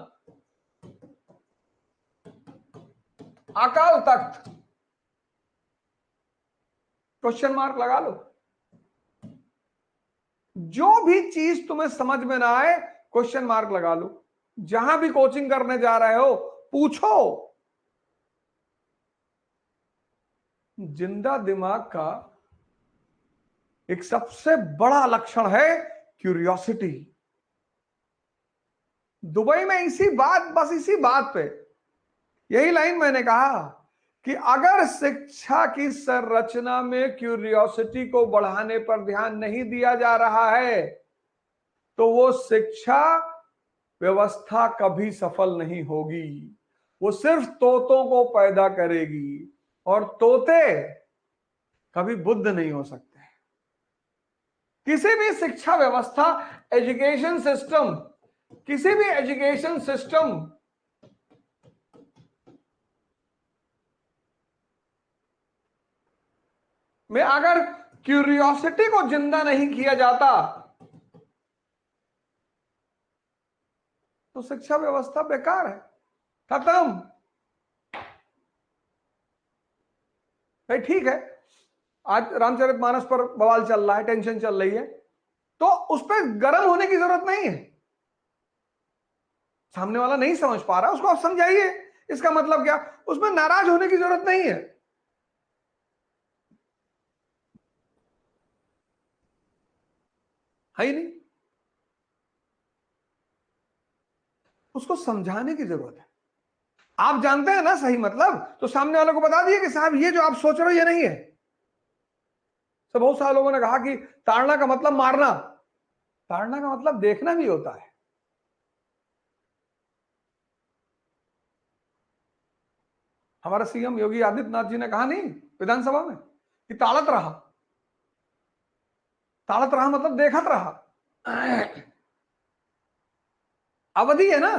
अकाल तख्त, क्वेश्चन मार्क लगा लो। जो भी चीज तुम्हें समझ में ना आए क्वेश्चन मार्क लगा लो। जहां भी कोचिंग करने जा रहे हो पूछो। जिंदा दिमाग का एक सबसे बड़ा लक्षण है क्यूरियोसिटी। दुबई में इसी बात पे यही लाइन मैंने कहा कि अगर शिक्षा की संरचना में क्यूरियोसिटी को बढ़ाने पर ध्यान नहीं दिया जा रहा है तो वो शिक्षा व्यवस्था कभी सफल नहीं होगी। वो सिर्फ तोतों को पैदा करेगी। और तोते कभी बुद्ध नहीं हो सकते। किसी भी शिक्षा व्यवस्था, एजुकेशन सिस्टम, किसी भी एजुकेशन सिस्टम में अगर क्यूरियोसिटी को जिंदा नहीं किया जाता तो शिक्षा व्यवस्था बेकार है, खत्म। भाई ठीक है, आज रामचरितमानस पर बवाल चल रहा है, टेंशन चल रही है, तो उस पर गर्म होने की जरूरत नहीं है। सामने वाला नहीं समझ पा रहा, उसको आप समझाइए। इसका मतलब क्या, उसमें नाराज होने की जरूरत नहीं है। है ही नहीं, उसको समझाने की जरूरत है। आप जानते हैं ना सही मतलब, तो सामने वाले को बता दिए कि साहब ये जो आप सोच रहे हो ये नहीं है। तो बहुत सारे लोगों ने कहा कि ताड़ना का मतलब मारना, ताड़ना का मतलब देखना भी होता है। हमारे सीएम योगी आदित्यनाथ जी ने कहा नहीं विधानसभा में कि ताड़त रहा, ताड़त रहा मतलब देखत रहा। अवधि है ना,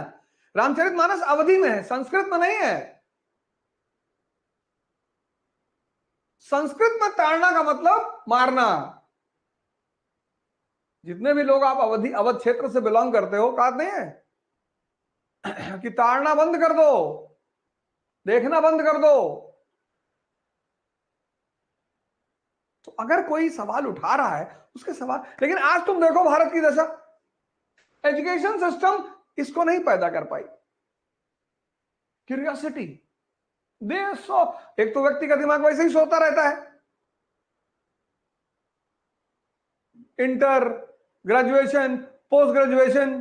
रामचरितमानस अवधि में है, संस्कृत में नहीं है। संस्कृत में ताड़ना का मतलब मारना। जितने भी लोग आप अवधि अवध क्षेत्र से बिलोंग करते हो, कहते हैं कि ताड़ना बंद कर दो, देखना बंद कर दो। तो अगर कोई सवाल उठा रहा है उसके सवाल, लेकिन आज तुम देखो भारत की दशा, एजुकेशन सिस्टम इसको नहीं पैदा कर पाई, क्यूरियोसिटी। देश सो, एक तो व्यक्ति का दिमाग वैसे ही सोता रहता है, inter, graduation, post graduation,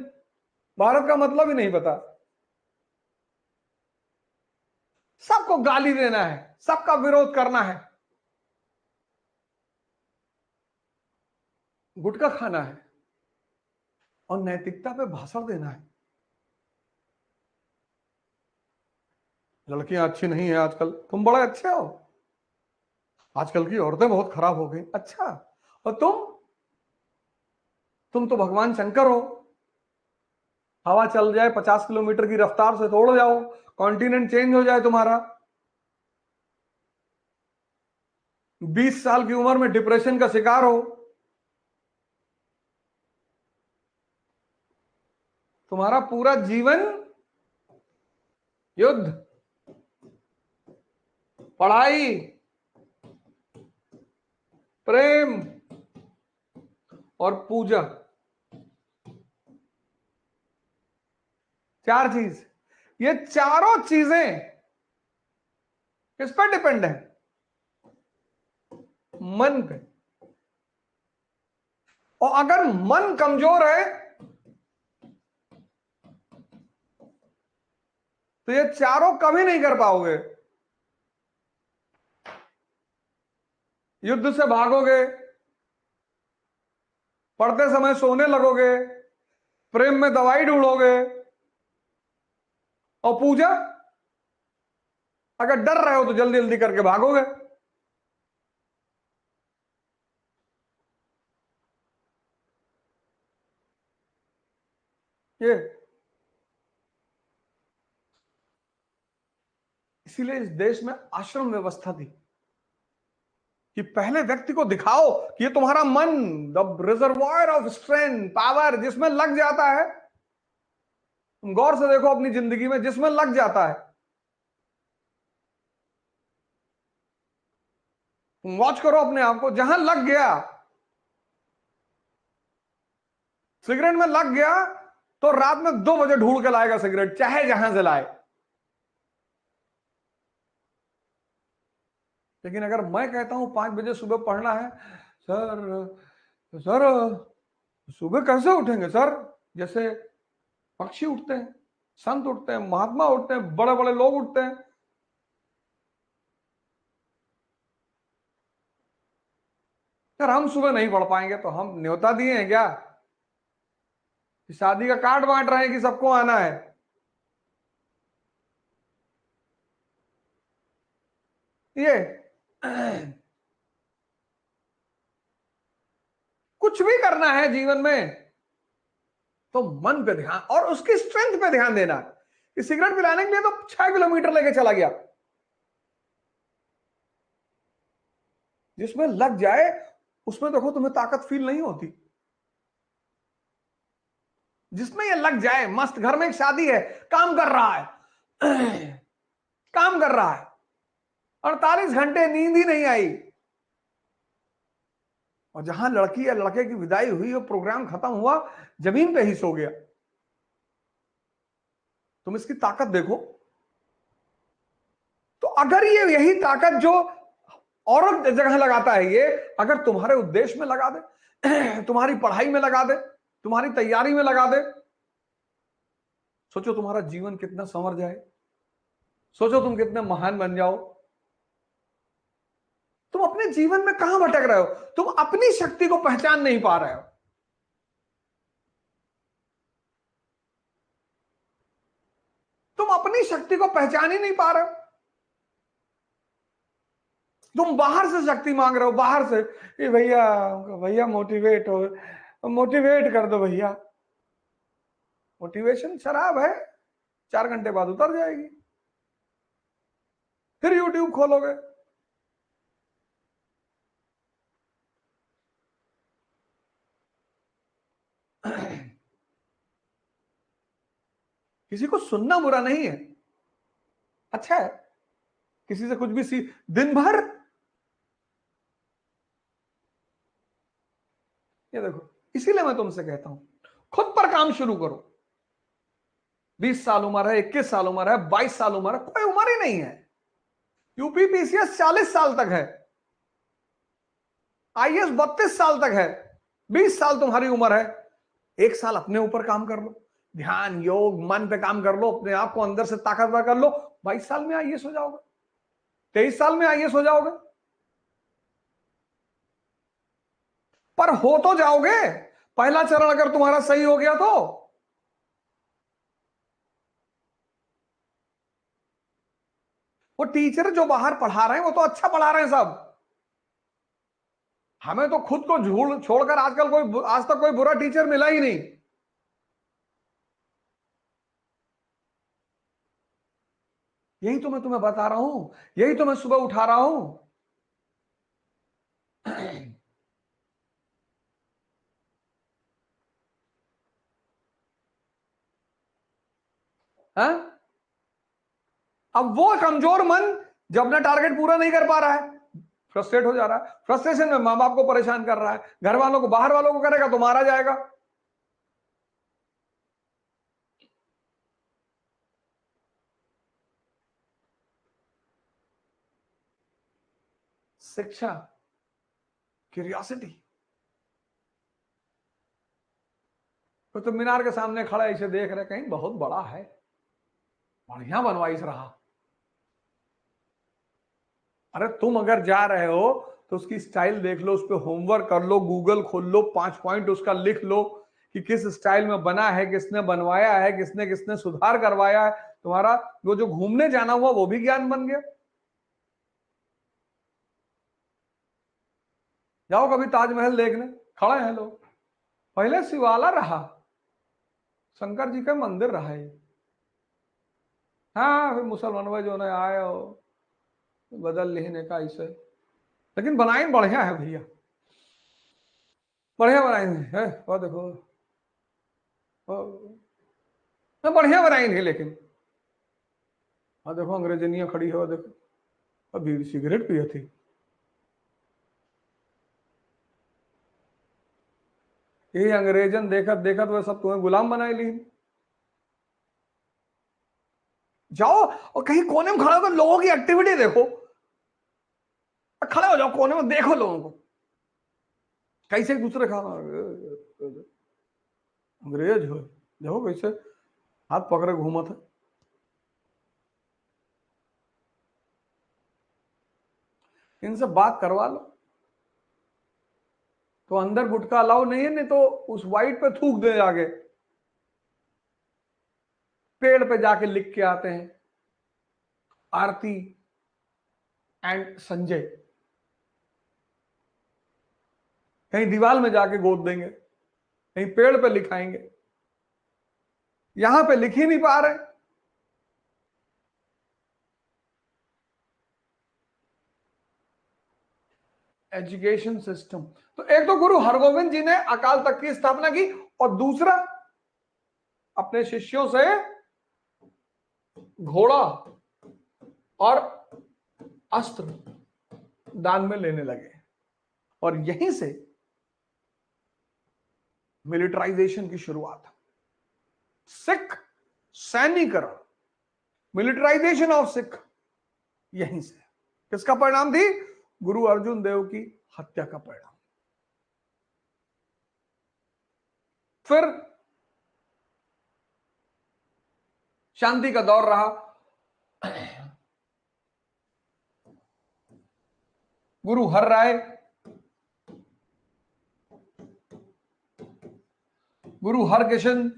Bharat का मतलब ही नहीं पता। सबको गाली देना है, सबका विरोध करना है, गुटखा खाना है और नैतिकता पे भाषण देना है। लड़कियां अच्छी नहीं है आजकल, तुम बड़े अच्छे हो, आजकल की औरतें बहुत खराब हो गई। अच्छा, और तुम तो भगवान शंकर हो, हवा चल जाए 50 किलोमीटर की रफ्तार से तो उड़ जाओ, कॉन्टिनेंट चेंज हो जाए तुम्हारा, 20 साल की उम्र में डिप्रेशन का शिकार हो, तुम्हारा पूरा जीवन युद्ध, पढ़ाई, प्रेम और पूजा, 4 चीज, ये चारों चीजें किस पर डिपेंड है, मन पे। और अगर मन कमजोर है तो ये चारों कभी नहीं कर पाओगे। युद्ध से भागोगे, पढ़ते समय सोने लगोगे, प्रेम में दवाई ढूंढोगे, और पूजा, अगर डर रहे हो तो जल्दी जल्दी करके भागोगे। ये इसीलिए इस देश में आश्रम व्यवस्था थी कि पहले व्यक्ति को दिखाओ कि ये तुम्हारा मन, the reservoir of strength, power जिसमें लग जाता है। तुम गौर से देखो अपनी जिंदगी में, जिसमें लग जाता है, तुम वॉच करो अपने आप को, जहां लग गया, सिगरेट में लग गया तो रात में 2 बजे ढूंढ के लाएगा सिगरेट, चाहे जहां से लाए। लेकिन अगर मैं कहता हूं 5 बजे सुबह पढ़ना है, सर सर सुबह कैसे उठेंगे सर, जैसे पक्षी उठते हैं, संत उठते हैं, महात्मा उठते हैं, बड़े बड़े लोग उठते हैं। सर हम सुबह नहीं पढ़ पाएंगे, तो हम न्योता दिए हैं क्या, शादी का कार्ड बांट रहे हैं कि सबको आना है। ये कुछ भी करना है जीवन में तो मन पे ध्यान और उसकी स्ट्रेंथ पे ध्यान देना। कि सिगरेट पिलाने के लिए तो 6 किलोमीटर लेके चला गया, जिसमें लग जाए उसमें देखो तुम्हें ताकत फील नहीं होती। जिसमें ये लग जाए, मस्त घर में एक शादी है, काम कर रहा है काम कर रहा है, 48 घंटे नींद ही नहीं आई, और जहां लड़की या लड़के की विदाई हुई और प्रोग्राम खत्म हुआ, जमीन पे ही सो गया। तुम इसकी ताकत देखो। तो अगर ये यही ताकत जो औरत जगह लगाता है, ये अगर तुम्हारे उद्देश्य में लगा दे, तुम्हारी पढ़ाई में लगा दे, तुम्हारी तैयारी में लगा दे, सोचो तुम्हारा जीवन कितना संवर जाए। सोचो तुम कितने महान बन जाओ। तुम अपने जीवन में कहां भटक रहे हो? तुम अपनी शक्ति को पहचान नहीं पा रहे हो। तुम अपनी शक्ति को पहचान ही नहीं पा रहे हो। तुम बाहर से शक्ति मांग रहे हो, बाहर से, ये भैया भैया मोटिवेट हो, मोटिवेट कर दो भैया। मोटिवेशन शराब है, 4 घंटे बाद उतर जाएगी। फिर यूट्यूब खोलोगे, किसी को सुनना बुरा नहीं है, अच्छा है। किसी से कुछ भी दिन भर, ये देखो, इसीलिए मैं तुमसे कहता हूं खुद पर काम शुरू करो। 20 साल उम्र है, 21 साल उम्र है, 22 साल उम्र है, कोई उम्र ही नहीं है। यूपीपीसीएस 40 साल तक है, आईएएस 32 साल तक है। 20 साल तुम्हारी उम्र है, 1 साल अपने ऊपर काम कर लो, ध्यान योग मन पे काम कर लो, अपने आप को अंदर से ताकतवर कर लो। 22 साल में आईएएस हो जाओगे, 23 साल में आईएएस हो जाओगे। पर हो तो जाओगे, पहला चरण अगर तुम्हारा सही हो गया तो। वो टीचर जो बाहर पढ़ा रहे हैं वो तो अच्छा पढ़ा रहे हैं सब, हमें तो खुद को झूठ छोड़कर आजकल कोई, आज तक कोई बुरा टीचर मिला ही नहीं। यही तो मैं तुम्हें बता रहा हूं, यही तो मैं सुबह उठा रहा हूं। हाँ? अब वो कमजोर मन जब अपना टारगेट पूरा नहीं कर पा रहा है, फ्रस्ट्रेट हो जा रहा है, फ्रस्ट्रेशन में मां बाप को परेशान कर रहा है, घर वालों को, बाहर वालों को करेगा तो मारा जाएगा। शिक्षा, क्यूरियोसिटी। तो मीनार के सामने खड़ा इसे देख रहे, कहीं बहुत बड़ा है, बढ़िया बनवाइश रहा। अरे तुम अगर जा रहे हो तो उसकी स्टाइल देख लो, उस पर होमवर्क कर लो, गूगल खोल लो, 5 पॉइंट उसका लिख लो कि किस स्टाइल में बना है, किसने बनवाया है, किसने किसने सुधार करवाया है। तुम्हारा वो जो घूमने जाना हुआ वो भी ज्ञान बन गया। जाओ कभी ताजमहल देखने, खड़े हैं लोग, पहले शिवाला रहा, शंकर जी का मंदिर रहा है। हाँ फिर मुसलमान जो है आए हो बदल लेने का इसे, लेकिन बनाए बढ़िया है भैया, बढ़िया बनाए हैं। वो देखो, बढ़िया बनाई है, लेकिन हाँ देखो अंग्रेजनिया खड़ी है, वो देखो अभी सिगरेट पिए थी। ये अंग्रेजन देखत देखत वह सब तुम्हें गुलाम बनाए ली। जाओ और कहीं कोने में खड़ा होकर लोगों की एक्टिविटी देखो, खड़े हो जाओ कोने में, देखो लोगों को कैसे एक दूसरे खाना, अंग्रेज हो देखो कैसे हाथ पकड़े घूमा था। इनसे बात करवा लो, तो अंदर गुटखा अलाउ नहीं है, नहीं तो उस वाइट पे थूक दे जाके, पेड़ पे जाके लिख के आते हैं आरती, एंड संजय कहीं दीवार में जाके गोद देंगे, कहीं पेड़ पे लिखाएंगे, यहां पे लिख ही नहीं पा रहे। एजुकेशन सिस्टम, तो एक तो गुरु हरगोविंद जी ने अकाल तख्त की स्थापना की, और दूसरा अपने शिष्यों से घोड़ा और अस्त्र दान में लेने लगे, और यहीं से मिलिटराइजेशन की शुरुआत। सिख सैनिकरण, मिलिटराइजेशन ऑफ सिख, यहीं से। किसका परिणाम थी? गुरु अर्जुन देव की हत्या का परिणाम। फिर शांति का दौर रहा। गुरु हर राय, गुरु हरकिशन,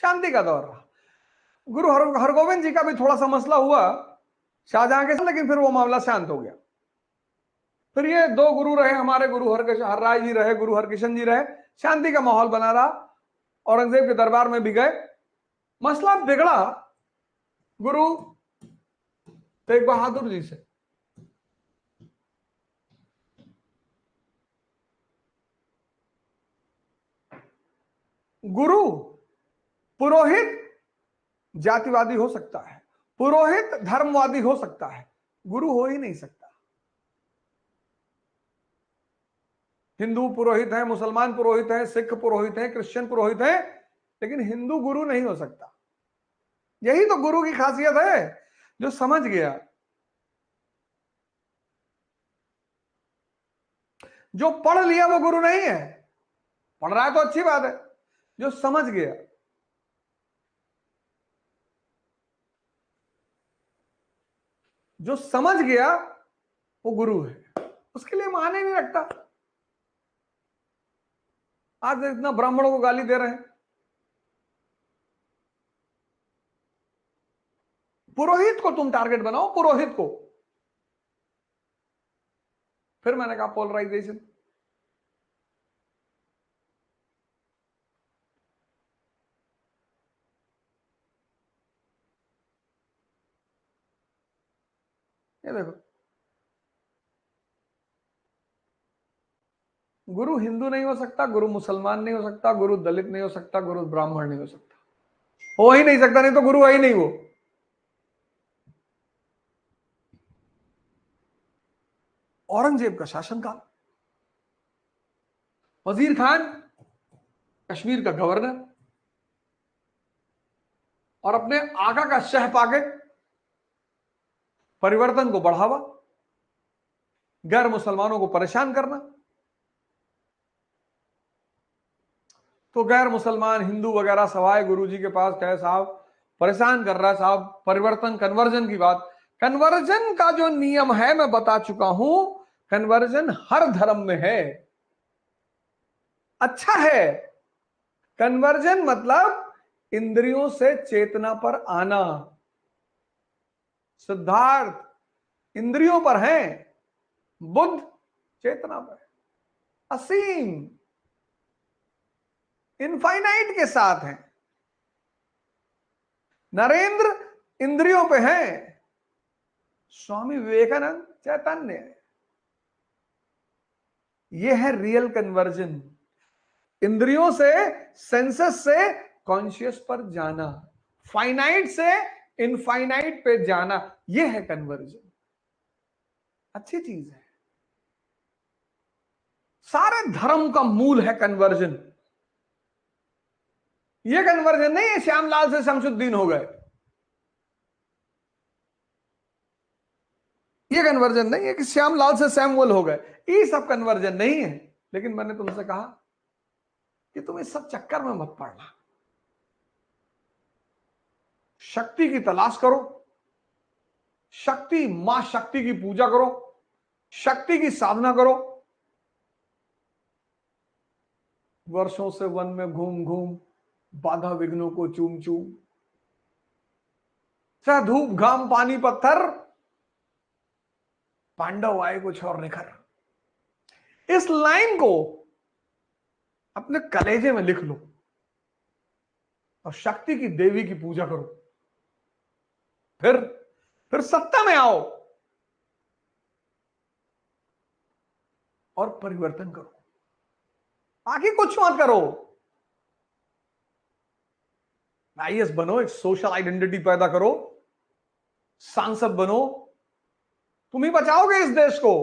शांति का दौर रहा। गुरु हरगोविंद जी का भी थोड़ा सा मसला हुआ शाहजहां के साथ, लेकिन फिर वो मामला शांत हो गया। फिर ये दो गुरु रहे हमारे, गुरु हर राय जी रहे, गुरु हरकिशन जी रहे, शांति का माहौल बना रहा। औरंगजेब के दरबार में भी गए, मसला बिगड़ा गुरु तेग बहादुर जी से। गुरु पुरोहित जातिवादी हो सकता है, पुरोहित धर्मवादी हो सकता है, गुरु हो ही नहीं सकता। हिंदू पुरोहित है, मुसलमान पुरोहित है, सिख पुरोहित है, क्रिश्चियन पुरोहित है, लेकिन हिंदू गुरु नहीं हो सकता। यही तो गुरु की खासियत है, जो समझ गया, जो पढ़ लिया वो गुरु नहीं है। पढ़ रहा है तो अच्छी बात है, जो समझ गया, जो समझ गया वो गुरु है। उसके लिए माने नहीं रखता। आज इतना ब्राह्मणों को गाली दे रहे हैं। पुरोहित को तुम टारगेट बनाओ, पुरोहित को। फिर मैंने कहा पोलराइजेशन। ये देखो, गुरु हिंदू नहीं हो सकता, गुरु मुसलमान नहीं हो सकता, गुरु दलित नहीं हो सकता, गुरु ब्राह्मण नहीं हो सकता, हो ही नहीं सकता, नहीं तो गुरु है ही नहीं वो। औरंगजेब का शासनकाल, वजीर खान कश्मीर का गवर्नर, और अपने आका का शह पाके परिवर्तन को बढ़ावा, गैर मुसलमानों को परेशान करना। तो गैर मुसलमान हिंदू वगैरह सवाए गुरुजी के पास कहे साहब परेशान कर रहा है साहब, परिवर्तन कन्वर्जन की बात। कन्वर्जन का जो नियम है मैं बता चुका हूं, कन्वर्जन हर धर्म में है, अच्छा है। कन्वर्जन मतलब इंद्रियों से चेतना पर आना। सिद्धार्थ इंद्रियों पर है, बुद्ध चेतना पर, असीम इनफाइनाइट के साथ है। नरेंद्र इंद्रियों पे है, स्वामी विवेकानंद चैतन्य है। यह है रियल कन्वर्जन, इंद्रियों से, सेंसेस से कॉन्शियस पर जाना, फाइनाइट से इनफाइनाइट पे जाना, यह है कन्वर्जन। अच्छी चीज है, सारे धर्म का मूल है कन्वर्जन। यह कन्वर्जन नहीं है श्यामलाल से शमसुद्दीन हो गए, ये कन्वर्जन नहीं है कि श्यामलाल से सैमुअल हो गए, ये सब कन्वर्जन नहीं है। लेकिन मैंने तुमसे कहा कि तुम इस सब चक्कर में मत पड़ना, शक्ति की तलाश करो, शक्ति मां शक्ति की पूजा करो, शक्ति की साधना करो। वर्षों से वन में घूम घूम बाधा विघ्नों को चूम चूम, चाहे धूप घाम पानी पत्थर, पांडव आए कुछ और निखर। इस लाइन को अपने कलेजे में लिख लो और शक्ति की देवी की पूजा करो, फिर सत्ता में आओ और परिवर्तन करो। आगे कुछ मत करो, आईएएस बनो, एक सोशल आइडेंटिटी पैदा करो, सांसद बनो, तुम ही बचाओगे इस देश को,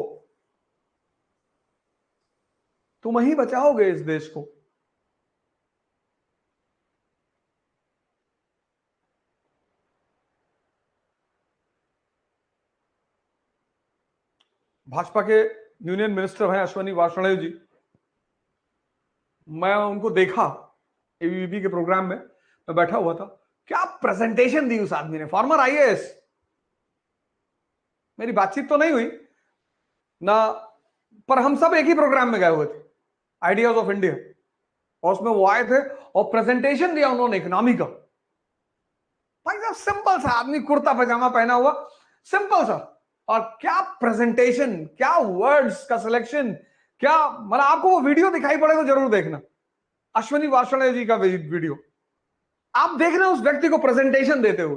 तुम ही बचाओगे इस देश को। भाजपा के यूनियन मिनिस्टर हैं अश्विनी वाष्णेय जी, मैं उनको देखा एबीवीपी के प्रोग्राम में, मैं बैठा हुआ था, क्या प्रेजेंटेशन दी उस आदमी ने, फॉर्मर आईएएस। मेरी बातचीत तो नहीं हुई ना, पर हम सब एक ही प्रोग्राम में गए हुए थे, आइडियाज ऑफ इंडिया, और उसमें वो आए थे और प्रेजेंटेशन दिया उन्होंने इकोनॉमी का। भाई साहब सिंपल सा आदमी, कुर्ता पजामा पहना हुआ, सिंपल सा, और क्या प्रेजेंटेशन, क्या वर्ड्स का सिलेक्शन, क्या मतलब, आपको वो वीडियो दिखाई पड़े तो जरूर देखना, अश्विनी वाष्णेय जी का वीडियो आप देख रहे हैं उस व्यक्ति को प्रेजेंटेशन देते हुए।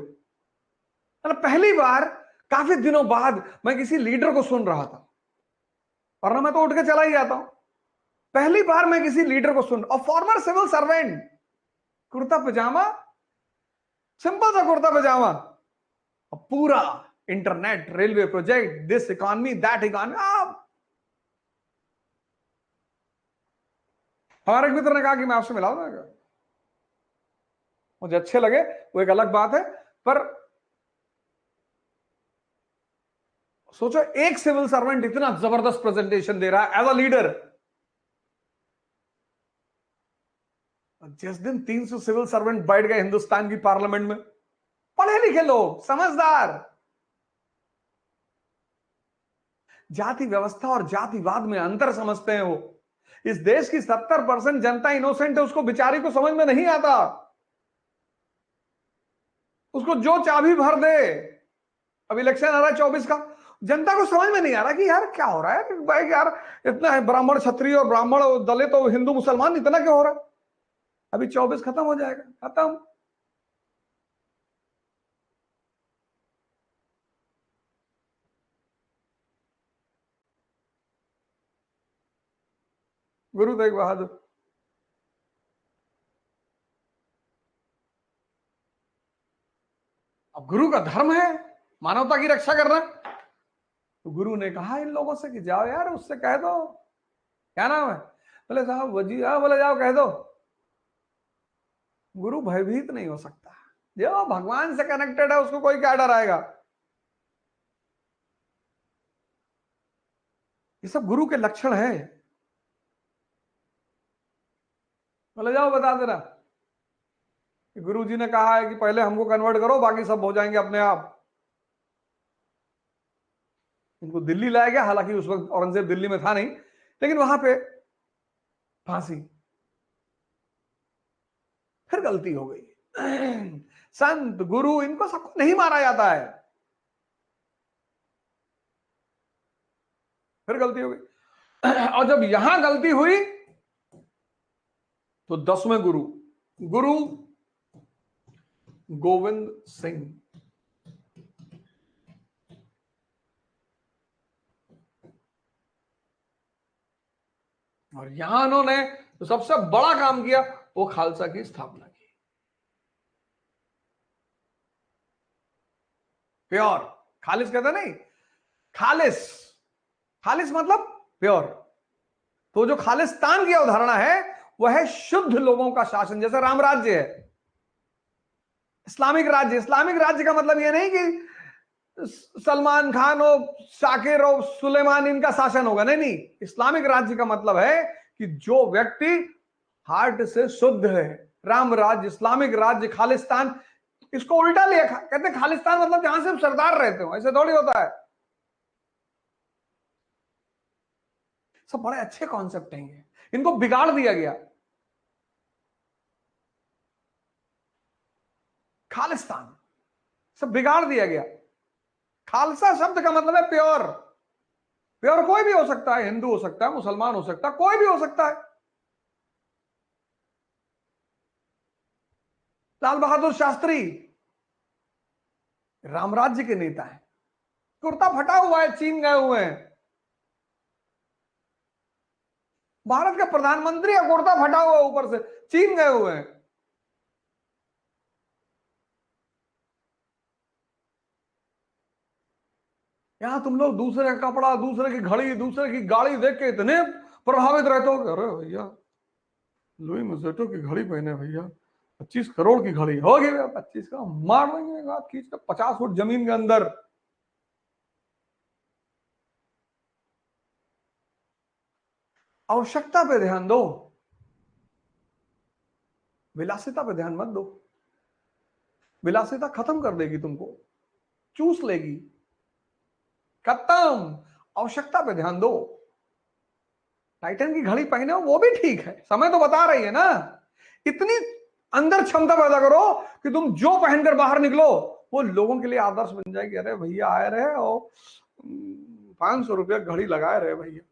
मतलब पहली बार काफी दिनों बाद मैं किसी लीडर को सुन रहा था, वरना मैं तो उठ के चला ही जाता हूं। पहली बार मैं किसी लीडर को सुन, और फॉर्मर सिविल सर्वेंट, कुर्ता पजामा, सिंपल सा कुर्ता पजामा, पूरा internet, railway project, this economy, that economy. हमारे एक मित्र ने कहा कि मैं आपसे मिलाऊंगा, मुझे अच्छे लगे, वो एक अलग बात है, पर सोचो एक सिविल सर्वेंट इतना जबरदस्त प्रेजेंटेशन दे रहा है एज अ लीडर। जिस दिन 300 सिविल सर्वेंट बैठ गए हिंदुस्तान की पार्लियामेंट में, पढ़े लिखे लोग, समझदार, जाति व्यवस्था और जातिवाद में अंतर समझते हैं वो। इस देश की 70% जनता इनोसेंट है, उसको बेचारी को समझ में नहीं आता, उसको जो चाबी भर दे। अब इलेक्शन आ रहा है 24 का, जनता को समझ में नहीं आ रहा कि यार क्या हो रहा है भाई, यार इतना है ब्राह्मण क्षत्रिय और ब्राह्मण और दलित और हिंदू मुसलमान, इतना क्यों हो रहा है। अभी 24 खत्म हो जाएगा, खत्म। गुरु तेग बहादुर, अब गुरु का धर्म है मानवता की रक्षा करना, तो गुरु ने कहा इन लोगों से कि जाओ यार उससे कह दो, क्या नाम है, बोले साहब वजी, बोले जाओ कह दो। गुरु भयभीत नहीं हो सकता, जो भगवान से कनेक्टेड है उसको कोई क्या डराएगा। ये सब गुरु के लक्षण है। बोले जाओ बता देना कि गुरु जी ने कहा है कि पहले हमको कन्वर्ट करो, बाकी सब हो जाएंगे अपने आप। इनको दिल्ली लाया गया, हालांकि उस वक्त औरंगजेब दिल्ली में था नहीं, लेकिन वहां पे फांसी, फिर गलती हो गई। संत गुरु इनको सबको नहीं मारा जाता है, फिर गलती हो गई। और जब यहां गलती हुई तो 10वें गुरु, गुरु गोविंद सिंह, और यहां उन्होंने तो सबसे बड़ा काम किया, वो खालसा की स्थापना की। प्योर, खालिस कहते नहीं, खालिस, खालिस मतलब प्योर। तो जो खालिस्तान की अवधारणा है वह है शुद्ध लोगों का शासन, जैसे राम राज्य है, इस्लामिक राज्य। इस्लामिक राज्य का मतलब यह नहीं कि सलमान खान हो, शाकिर हो, सुलेमान इनका शासन होगा, नहीं नहीं। इस्लामिक राज्य का मतलब है कि जो व्यक्ति हार्ट से शुद्ध है, राम राज्य, इस्लामिक राज्य, खालिस्तान, इसको उल्टा लिया, कहते हैं खालिस्तान मतलब जहां सिर्फ सरदार रहते हो, ऐसे थोड़ी होता है। सब बड़े अच्छे कॉन्सेप्ट हैं, इनको बिगाड़ दिया गया। खालिस्तान सब बिगाड़ दिया गया। खालसा शब्द का मतलब है प्योर। प्योर कोई भी हो सकता है, हिंदू हो सकता है, मुसलमान हो सकता है, कोई भी हो सकता है। लाल बहादुर शास्त्री रामराज्य के नेता हैं, कुर्ता फटा हुआ है, चीन गए हुए हैं। भारत का प्रधानमंत्री है, कुर्ता फटा हुआ है ऊपर से, चीन गए हुए हैं। यहां तुम लोग दूसरे का कपड़ा, दूसरे की घड़ी, दूसरे की गाड़ी देख के इतने प्रभावित रहते हो। अरे भैया लुई मजेटो की घड़ी पहने भैया, 25 करोड़ की घड़ी होगी भैया, 25 का मार देंगे खींच कर 50 फुट जमीन के अंदर। आवश्यकता पे ध्यान दो, विलासिता पे ध्यान मत दो। विलासिता खत्म कर देगी तुमको, चूस लेगी, खत्म। आवश्यकता पे ध्यान दो। टाइटन की घड़ी पहने हो वो भी ठीक है, समय तो बता रही है ना। इतनी अंदर क्षमता पैदा करो कि तुम जो पहनकर बाहर निकलो वो लोगों के लिए आदर्श बन जाएगी। अरे भैया आए रहे और 500 रुपया घड़ी लगाए रहे भैया।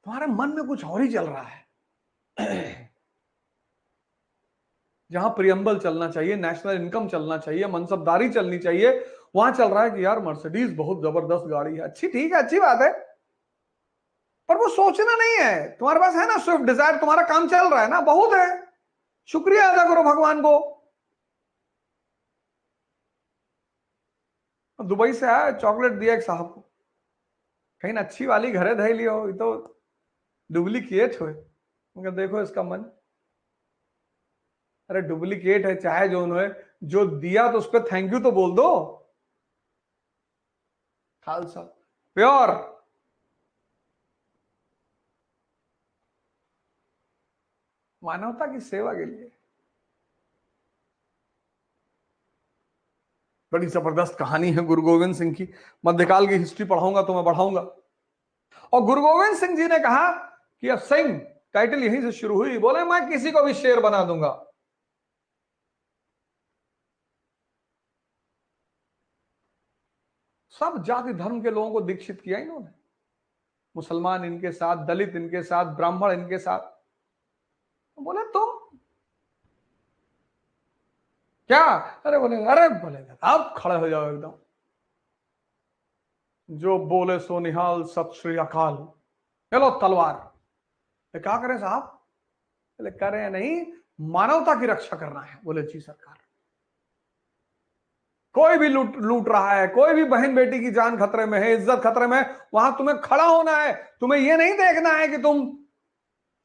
तुम्हारे मन में कुछ और ही चल रहा है। जहां प्रियम्बल चलना चाहिए, नेशनल इनकम चलना चाहिए, मनसबदारी चलनी चाहिए, वहां चल रहा है कि यार मर्सिडीज बहुत जबरदस्त गाड़ी है। अच्छी, ठीक है, अच्छी बात है, पर वो सोचना नहीं है। तुम्हारे पास है ना स्विफ्ट डिजायर, तुम्हारा काम चल रहा है ना, बहुत है, शुक्रिया अदा करो भगवान को। दुबई से आया, चॉकलेट दिया एक साहब को, कहीं ना अच्छी वाली घरे धै लियो, ये तो डुप्लीकेट हो। उनका देखो इसका मन, अरे डुप्लीकेट है चाहे जो उन्होंने जो दिया तो उस पर थैंक यू तो बोल दो। खालसा प्योर। मानवता की सेवा के लिए। बड़ी जबरदस्त कहानी है गुरु गोविंद सिंह की, मध्यकाल की हिस्ट्री पढ़ाऊंगा तो मैं बढ़ाऊंगा। और गुरु गोविंद सिंह जी ने कहा कि अब सिंह टाइटल यहीं से शुरू हुई, बोले मैं किसी को भी शेर बना दूंगा। सब जाति धर्म के लोगों को दीक्षित किया इन्होंने, मुसलमान इनके साथ, दलित इनके साथ, ब्राह्मण इनके साथ। बोले तुम क्या, अरे बोले, अरे बोले आप खड़े हो जाओ एकदम, जो बोले सो निहाल, सत श्री अकाल, चलो तलवार। क्या करें साहब? बोले करें नहीं, मानवता की रक्षा करना है। बोले जी सरकार। कोई भी लूट लूट रहा है, कोई भी बहन बेटी की जान खतरे में है, इज्जत खतरे में है, वहां तुम्हें खड़ा होना है। तुम्हें यह नहीं देखना है कि तुम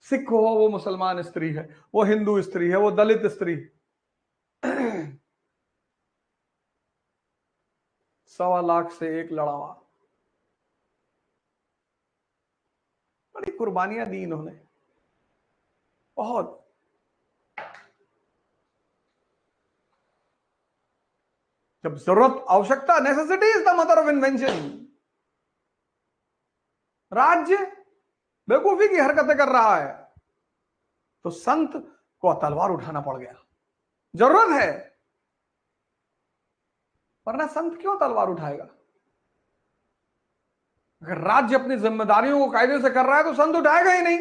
सिख हो, वो मुसलमान स्त्री है, वो हिंदू स्त्री है, वो दलित स्त्री। 1.25 लाख से एक लड़ावा, बड़ी कुर्बानियां दी इन्होंने, बहुत। जब जरूरत, आवश्यकता, necessity is the mother of invention. राज्य बेवकूफी की हरकतें कर रहा है तो संत को तलवार उठाना पड़ गया, जरूरत है, वरना संत क्यों तलवार उठाएगा? अगर राज्य अपनी जिम्मेदारियों को कायदे से कर रहा है तो संत उठाएगा ही नहीं।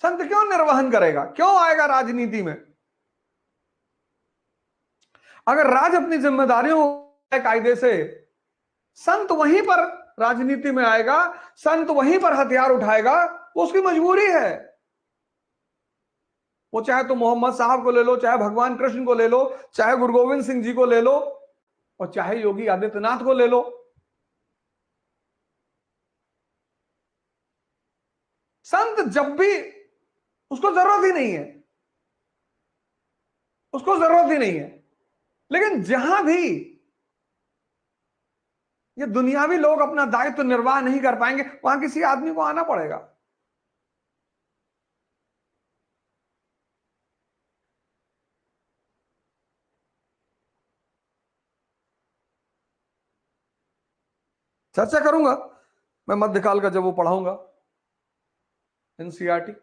संत क्यों निर्वहन करेगा, क्यों आएगा राजनीति में? अगर राज्य अपनी जिम्मेदारियों को कायदे से, संत वहीं पर राजनीति में आएगा, संत वहीं पर हथियार उठाएगा, वो उसकी मजबूरी है। वो चाहे तो मोहम्मद साहब को ले लो, चाहे भगवान कृष्ण को ले लो, चाहे गुरु गोविंद सिंह जी को ले लो, और चाहे योगी आदित्यनाथ को ले लो। संत जब भी, उसको जरूरत ही नहीं है, उसको जरूरत ही नहीं है। लेकिन जहां भी ये दुनियावी लोग अपना दायित्व निर्वाह नहीं कर पाएंगे, वहां किसी आदमी को आना पड़ेगा। चर्चा करूंगा मैं मध्यकाल का जब वो पढ़ाऊंगा एनसीईआरटी।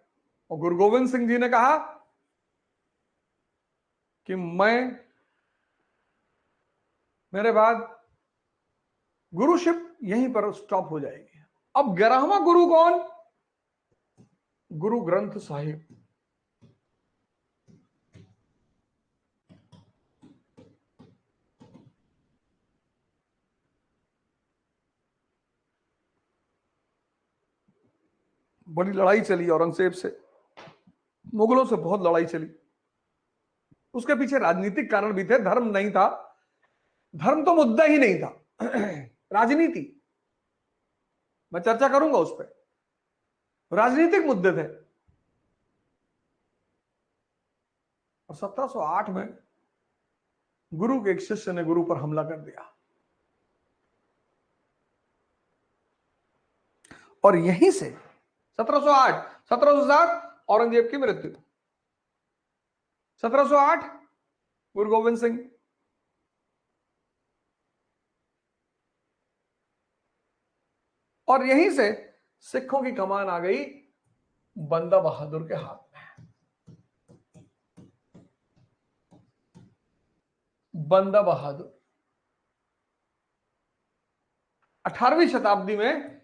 और गुरु गोविंद सिंह जी ने कहा कि मेरे बाद गुरुशिप यहीं पर स्टॉप हो जाएगी। अब 11वां गुरु कौन? गुरु ग्रंथ साहिब। बड़ी लड़ाई चली औरंगजेब से, मुगलों से बहुत लड़ाई चली। उसके पीछे राजनीतिक कारण भी थे, धर्म नहीं था। धर्म तो मुद्दा ही नहीं था राजनीति, मैं चर्चा करूंगा उस पर। राजनीतिक मुद्दे थे। और 1708 में गुरु के एक शिष्य ने गुरु पर हमला कर दिया। और यहीं से 1708, 1707 औरंगजेब की मृत्यु, 1708 गुरु गोविंद सिंह। और यहीं से सिखों की कमान आ गई बंदा बहादुर के हाथ में। बंदा बहादुर 18वीं शताब्दी में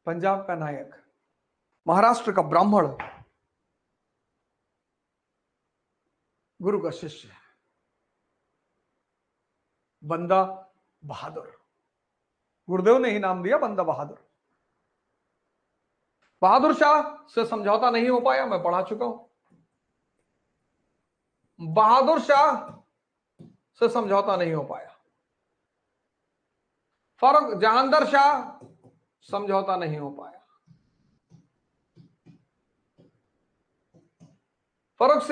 पंजाब का नायक, महाराष्ट्र का ब्राह्मण, गुरु का शिष्य, बंदा बहादुर। गुरुदेव ने ही नाम दिया बंदा बहादुर। बहादुर शाह से समझौता नहीं हो पाया, मैं पढ़ा चुका हूं। बहादुर शाह से समझौता नहीं हो पाया। फर्रुख जहांदर शाह समझौता नहीं हो पाया। फर्रुख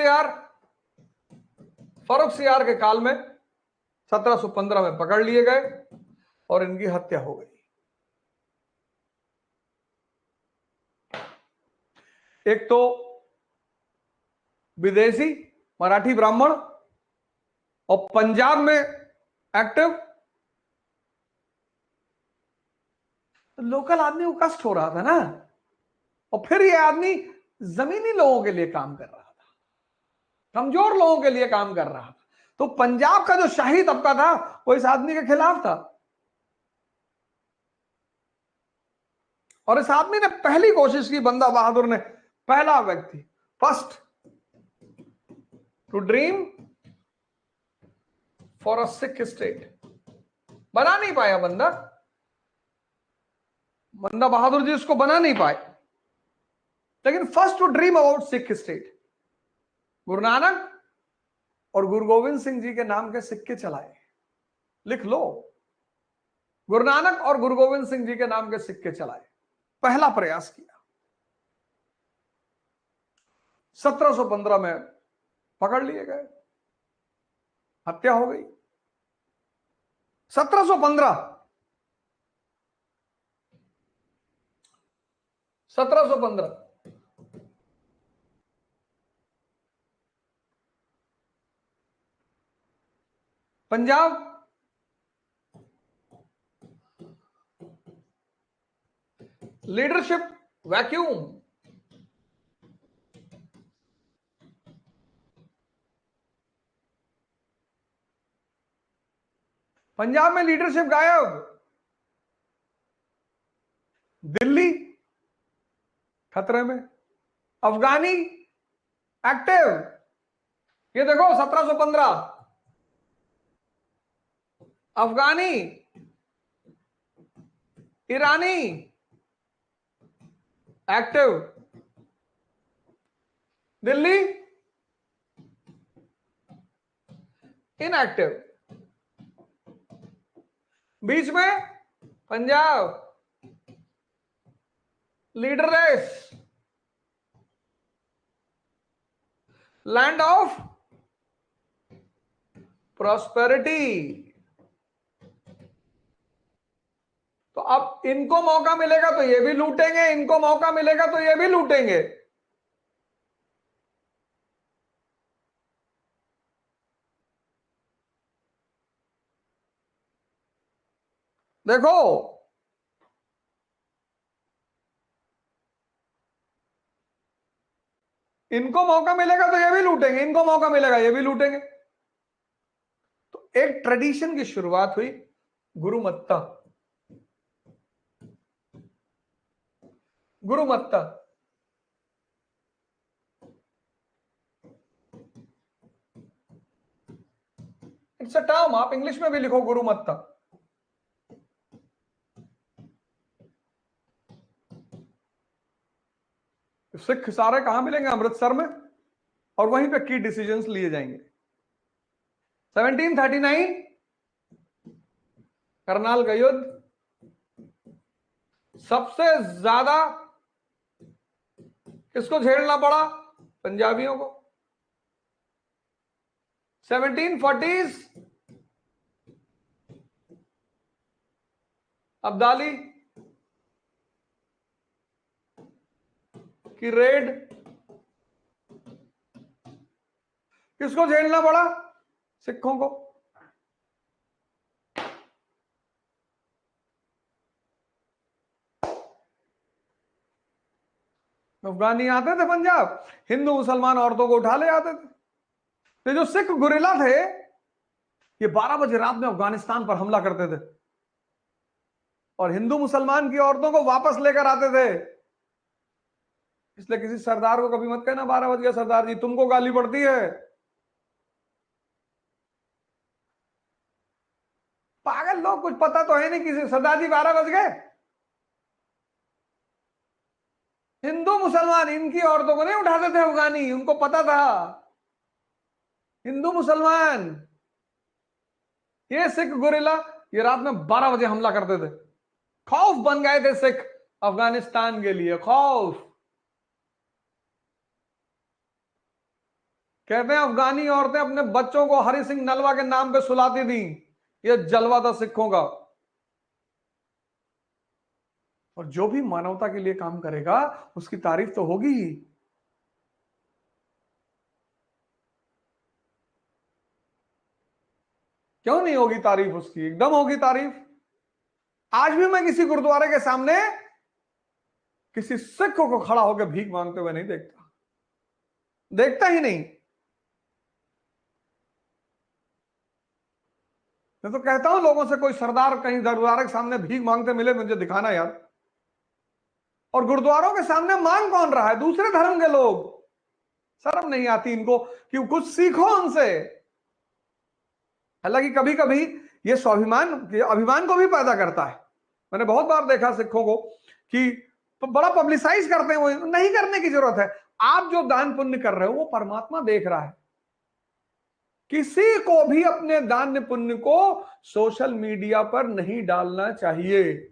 सियार के काल में 1715 में पकड़ लिए गए और इनकी हत्या हो गई। एक तो विदेशी मराठी ब्राह्मण और पंजाब में एक्टिव, तो लोकल आदमी को कष्ट हो रहा था ना। और फिर ये आदमी जमीनी लोगों के लिए काम कर रहा था, कमजोर लोगों के लिए काम कर रहा था। तो पंजाब का जो शाही तबका था वो इस आदमी के खिलाफ था। और इस आदमी ने पहली कोशिश की, बंदा बहादुर ने, पहला व्यक्ति, first to dream for a Sikh state. बना नहीं पाया बंदा बहादुर जी उसको बना नहीं पाए, लेकिन first to dream about Sikh state. Guru Nanak और गुरु गोविंद सिंह जी के नाम के सिक्के चलाए, लिख लो, गुरु नानक और गुरु गोविंद सिंह जी के नाम के सिक्के चलाए। पहला प्रयास किया। 1715 में पकड़ लिए गए, हत्या हो गई। 1715 पंजाब लीडरशिप वैक्यूम। पंजाब में लीडरशिप गायब। दिल्ली खतरे में, अफगानी एक्टिव। ये देखो 1715 अफगानी, ईरानी एक्टिव, दिल्ली इनएक्टिव। बीच में Punjab leaderless, land of prosperity. तो अब इनको मौका मिलेगा तो ये भी लूटेंगे, इनको मौका मिलेगा तो ये भी लूटेंगे। देखो, इनको मौका मिलेगा तो ये भी लूटेंगे, इनको मौका मिलेगा ये भी लूटेंगे। तो एक ट्रेडिशन की शुरुआत हुई, गुरुमत्ता। गुरुमत्ता इट्स अ टर्म, आप इंग्लिश में भी लिखो गुरुमत्ता। सिख सारे कहां मिलेंगे? अमृतसर में, और वहीं पे की डिसीजंस लिए जाएंगे। 1739 करनाल का युद्ध, सबसे ज्यादा किसको झेलना पड़ा? पंजाबियों को। 1740 अब्दाली की रेड, किसको झेलना पड़ा? सिखों को। अफगानी आते थे पंजाब, हिंदू मुसलमान औरतों को उठा ले आते थे। तो जो सिख गुरिल्ला थे, ये 12 बजे रात में अफगानिस्तान पर हमला करते थे और हिंदू मुसलमान की औरतों को वापस लेकर आते थे। इसलिए किसी सरदार को कभी मत कहना 12 बज गया सरदार जी, तुमको गाली पड़ती है। पागल लोग, कुछ पता तो है नहीं किसी सरदार जी 12 बज गए। हिंदू मुसलमान इनकी औरतों को नहीं उठाते थे अफगानी, उनको पता था। हिंदू मुसलमान, ये सिख गुरिल्ला ये रात में 12 बजे हमला करते थे। खौफ बन गए थे सिख अफगानिस्तान के लिए, खौफ। कहते हैं अफगानी औरतें अपने बच्चों को हरि सिंह नलवा के नाम पे सुलाती थी। ये जलवा था सिखों का। और जो भी मानवता के लिए काम करेगा उसकी तारीफ तो होगी ही। क्यों नहीं होगी तारीफ उसकी? एकदम होगी तारीफ। आज भी मैं किसी गुरुद्वारे के सामने किसी सिख को खड़ा होकर भीख मांगते हुए नहीं देखता, देखता ही नहीं। मैं तो कहता हूं लोगों से, कोई सरदार कहीं गुरुद्वारे के सामने भीख मांगते मिले मुझे दिखाना यार। और गुरुद्वारों के सामने मांग कौन रहा है? दूसरे धर्म के लोग। शर्म नहीं आती इनको कि कुछ सीखो उनसे। हालांकि कभी कभी ये स्वाभिमान, अभिमान को भी पैदा करता है। मैंने बहुत बार देखा सिखों को कि तो बड़ा पब्लिसाइज करते हैं, वो नहीं करने की जरूरत है। आप जो दान पुण्य कर रहे हो वो परमात्मा देख रहा है। किसी को भी अपने दान पुण्य को सोशल मीडिया पर नहीं डालना चाहिए।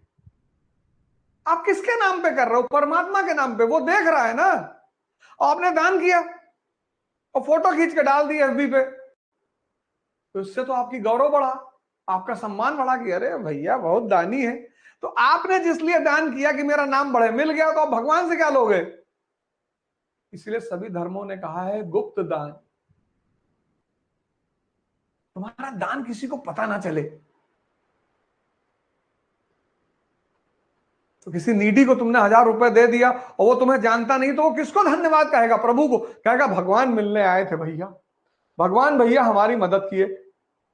आप किसके नाम पे कर रहे हो? परमात्मा के नाम पे, वो देख रहा है ना। आपने दान किया और फोटो खींच के डाल दी एफबी पे, तो इससे तो आपकी गौरव बढ़ा, आपका सम्मान बढ़ा कि अरे भैया बहुत दानी है। तो आपने जिस लिए दान किया कि मेरा नाम बढ़े, मिल गया, तो आप भगवान से क्या लोगे? इसलिए सभी धर्मों ने कहा है गुप्त दान। तुम्हारा दान किसी को पता ना चले। तो किसी नीडी को तुमने 1000 रुपए दे दिया और वो तुम्हें जानता नहीं, तो वो किसको धन्यवाद कहेगा? प्रभु को कहेगा भगवान मिलने आए थे भैया, भगवान भैया हमारी मदद किए।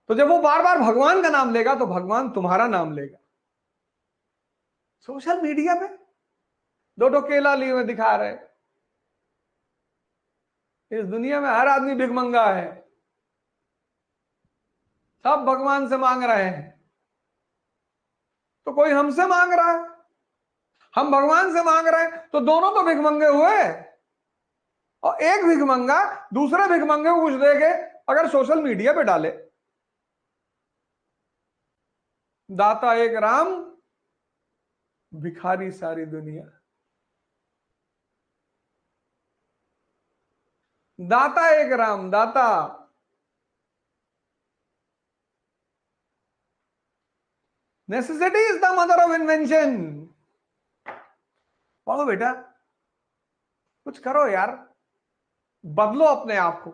तो जब वो बार बार भगवान का नाम लेगा तो भगवान तुम्हारा नाम लेगा। सोशल मीडिया पे दो दो केला लिए हुए दिखा रहे। इस दुनिया में हर आदमी भिखमंगा है, सब भगवान से मांग रहे हैं। तो कोई हमसे मांग रहा है, हम भगवान से मांग रहे हैं, तो दोनों तो भिखमंगे हुए। और एक भिखमंगा दूसरे भिखमंगे को कुछ देके अगर सोशल मीडिया पे डाले, दाता एक राम भिखारी सारी दुनिया। दाता एक राम, दाता। Necessity is the mother of invention. पढ़ो बेटा, कुछ करो यार, बदलो अपने आप को।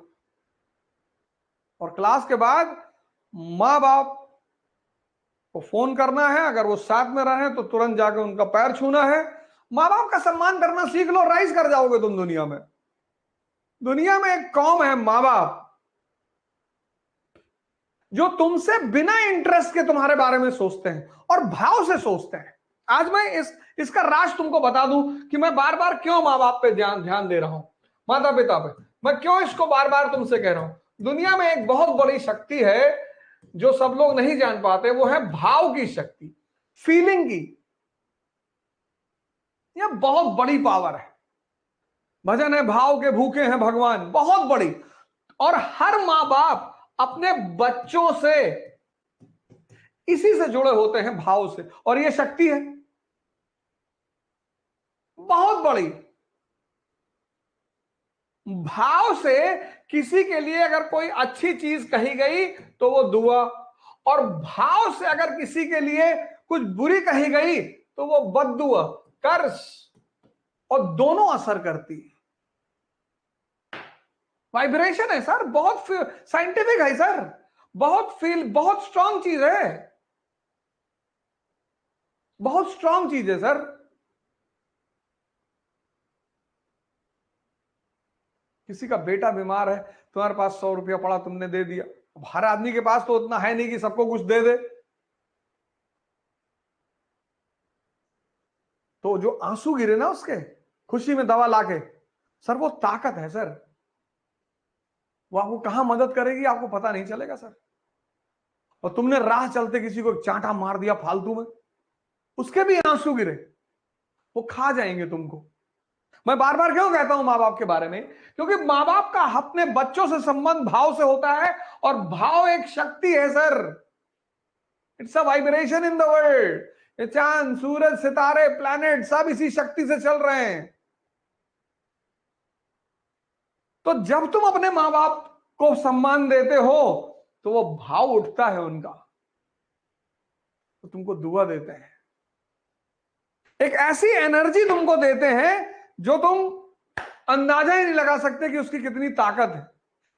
और क्लास के बाद माँ बाप वो फोन करना है, अगर वो साथ में रहे तो तुरंत जाकर उनका पैर छूना है। माँ बाप का सम्मान करना सीख लो, राइज कर जाओगे तुम दुनिया में। दुनिया में एक कौम है माँ बाप, जो तुमसे बिना इंटरेस्ट के तुम्हारे बारे में सोचते हैं और भाव से सोचते हैं। आज मैं इसका राज तुमको बता दूं कि मैं बार बार क्यों माँ बाप पे ध्यान दे रहा हूं, माता पिता पे। मैं क्यों इसको बार बार तुमसे कह रहा हूं। दुनिया में एक बहुत बड़ी शक्ति है जो सब लोग नहीं जान पाते, वो है भाव की शक्ति, फीलिंग की। यह बहुत बड़ी पावर है। भजन है, भाव के भूखे हैं भगवान, बहुत बड़ी। और हर माँ बाप अपने बच्चों से इसी से जुड़े होते हैं, भाव से, और यह शक्ति है बहुत बड़ी। भाव से किसी के लिए अगर कोई अच्छी चीज कही गई तो वो दुआ, और भाव से अगर किसी के लिए कुछ बुरी कही गई तो वो बद्दुआ, कर्ज, और दोनों असर करती है। वाइब्रेशन है सर, बहुत साइंटिफिक है सर, बहुत स्ट्रांग चीज है, बहुत स्ट्रांग चीज है सर। किसी का बेटा बीमार है, तुम्हारे पास 100 रुपया पड़ा, तुमने दे दिया। हर आदमी के पास तो उतना है नहीं कि सबको कुछ दे दे। तो जो आंसू गिरे ना उसके, खुशी में दवा लाके, सर वो ताकत है सर। वो आपको कहां मदद करेगी आपको पता नहीं चलेगा सर। और तुमने राह चलते किसी को चांटा मार दिया फालतू में, उसके भी आंसू गिरे, वो खा जाएंगे तुमको। मैं बार बार क्यों कहता हूं मां बाप के बारे में, क्योंकि मां बाप का अपने बच्चों से संबंध भाव से होता है, और भाव एक शक्ति है sir. It's a vibration in the world. ये चांद, सूरज, सितारे, प्लैनेट सब इसी शक्ति से चल रहे हैं। तो जब तुम अपने मां बाप को सम्मान देते हो तो वो भाव उठता है उनका, तो तुमको दुआ देते हैं, एक ऐसी एनर्जी तुमको देते हैं जो तुम अंदाजा ही नहीं लगा सकते कि उसकी कितनी ताकत है।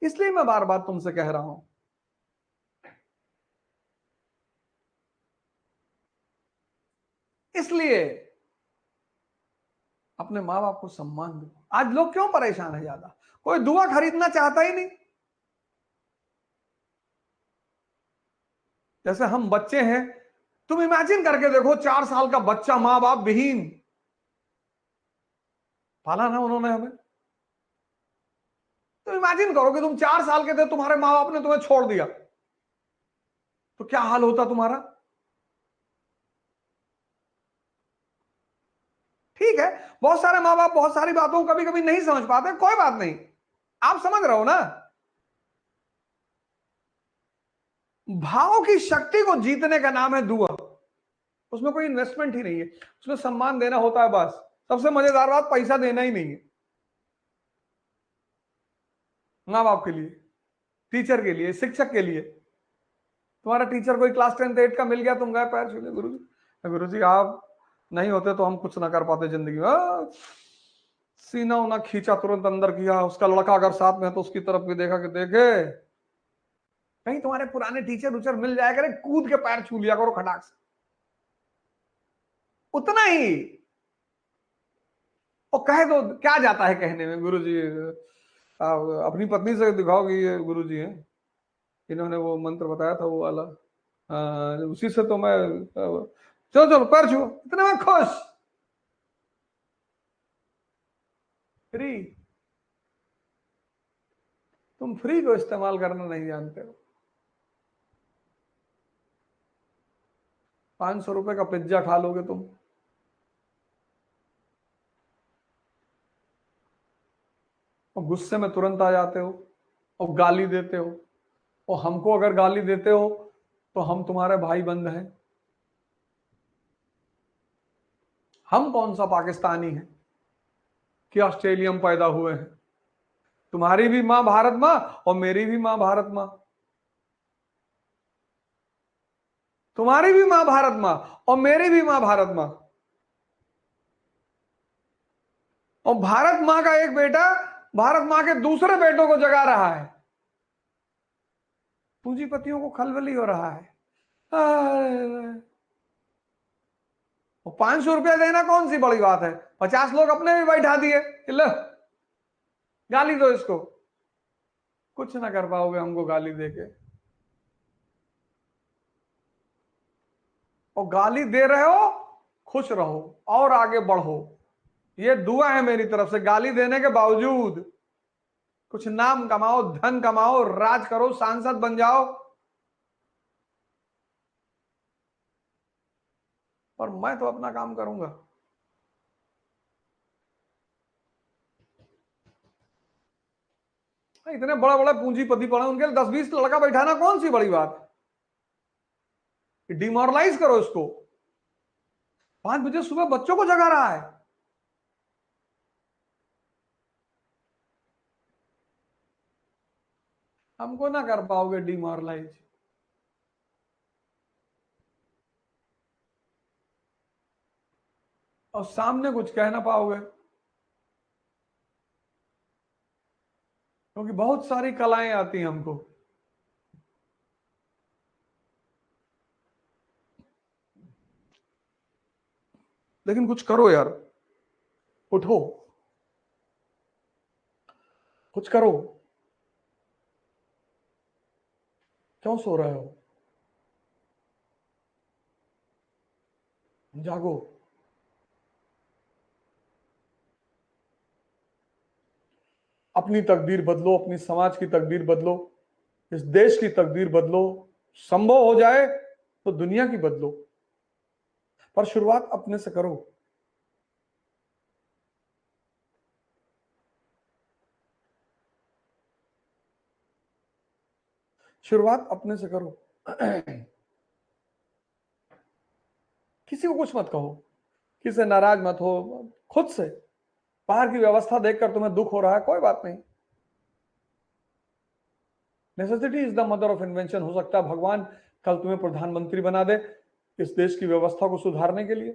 इसलिए मैं बार बार तुमसे कह रहा हूं, इसलिए अपने मां बाप को सम्मान दो। आज लोग क्यों परेशान है ज्यादा, कोई दुआ खरीदना चाहता ही नहीं। जैसे हम बच्चे हैं, तुम इमेजिन करके देखो, 4 साल का बच्चा, मां बाप विहीन, पाला ना उन्होंने हमें। तो इमेजिन करो कि तुम 4 साल के थे, तुम्हारे मां बाप ने तुम्हें छोड़ दिया, तो क्या हाल होता तुम्हारा। ठीक है, बहुत सारे मां बाप बहुत सारी बातों को कभी कभी नहीं समझ पाते, कोई बात नहीं, आप समझ रहे हो ना। भाव की शक्ति को जीतने का नाम है दुआ। उसमें कोई इन्वेस्टमेंट ही नहीं है, उसमें सम्मान देना होता है बस। सबसे मजेदार बात, पैसा देना ही नहीं है। माँ बाप के लिए, टीचर के लिए, शिक्षक के लिए। तुम्हारा टीचर कोई क्लास 10th 8 का मिल गया, तुम गए पैर छूने, गुरु जी आप नहीं होते तो हम कुछ ना कर पाते जिंदगी में। सीना उना खींचा, तुरंत अंदर किया। उसका लड़का अगर साथ में है तो उसकी तरफ भी देखा कि देखे कहीं तुम्हारे पुराने टीचर उचर मिल जाए करे, कूद के पैर छू लिया करो खटाक से, उतना ही। और कहे तो क्या जाता है कहने में, गुरु जी अपनी पत्नी से दिखाओ कि ये गुरु जी हैं, इन्होंने वो मंत्र बताया था वो वाला, उसी से तो मैं चलो चलो पैर छुओ, इतने में खुश। फ्री, तुम फ्री को इस्तेमाल करना नहीं जानते हो। 500 रुपए का पिज्जा खा लोगे तुम, और गुस्से में तुरंत आ जाते हो और गाली देते हो। और हमको अगर गाली देते हो तो हम तुम्हारे भाई बंद हैं। हम कौन सा पाकिस्तानी है कि ऑस्ट्रेलिया में पैदा हुए हैं। तुम्हारी भी मां भारत मां और मेरी भी मां भारत मां, तुम्हारी भी मां भारत मां और मेरी भी मां भारत मां। और भारत मां का एक बेटा भारत मां के दूसरे बेटों को जगा रहा है। पूंजीपतियों को खलबली हो रहा है, और 500 रुपया देना कौन सी बड़ी बात है? 50 लोग अपने भी बैठा दिए, लो गाली दो इसको। कुछ ना कर पाओगे हमको गाली देके। और गाली दे रहे हो, खुश रहो और आगे बढ़ो। ये दुआ है मेरी तरफ से। गाली देने के बावजूद कुछ नाम कमाओ, धन कमाओ, राज करो, सांसद बन जाओ। और मैं तो अपना काम करूंगा। इतने बड़े बड़े पूंजीपति पड़े, उनके 10-20 लड़का बैठाना कौन सी बड़ी बात? डिमोरलाइज करो इसको। 5 बजे सुबह बच्चों को जगा रहा है। हमको ना कर पाओगे डिमोरलाइज। और सामने कुछ कह ना पाओगे, क्योंकि बहुत सारी कलाएं आती हैं हमको। लेकिन कुछ करो यार, उठो, कुछ करो। क्यों सो रहे हो? जागो। अपनी तकदीर बदलो, अपनी समाज की तकदीर बदलो, इस देश की तकदीर बदलो। संभव हो जाए तो दुनिया की बदलो, पर शुरुआत अपने से करो। शुरुआत अपने से करो। किसी को कुछ मत कहो, किसी से नाराज मत हो, खुद से। बाहर की व्यवस्था देखकर तुम्हें दुख हो रहा है, कोई बात नहीं। Necessity is the mother of invention. हो सकता है भगवान कल तुम्हें प्रधानमंत्री बना दे इस देश की व्यवस्था को सुधारने के लिए,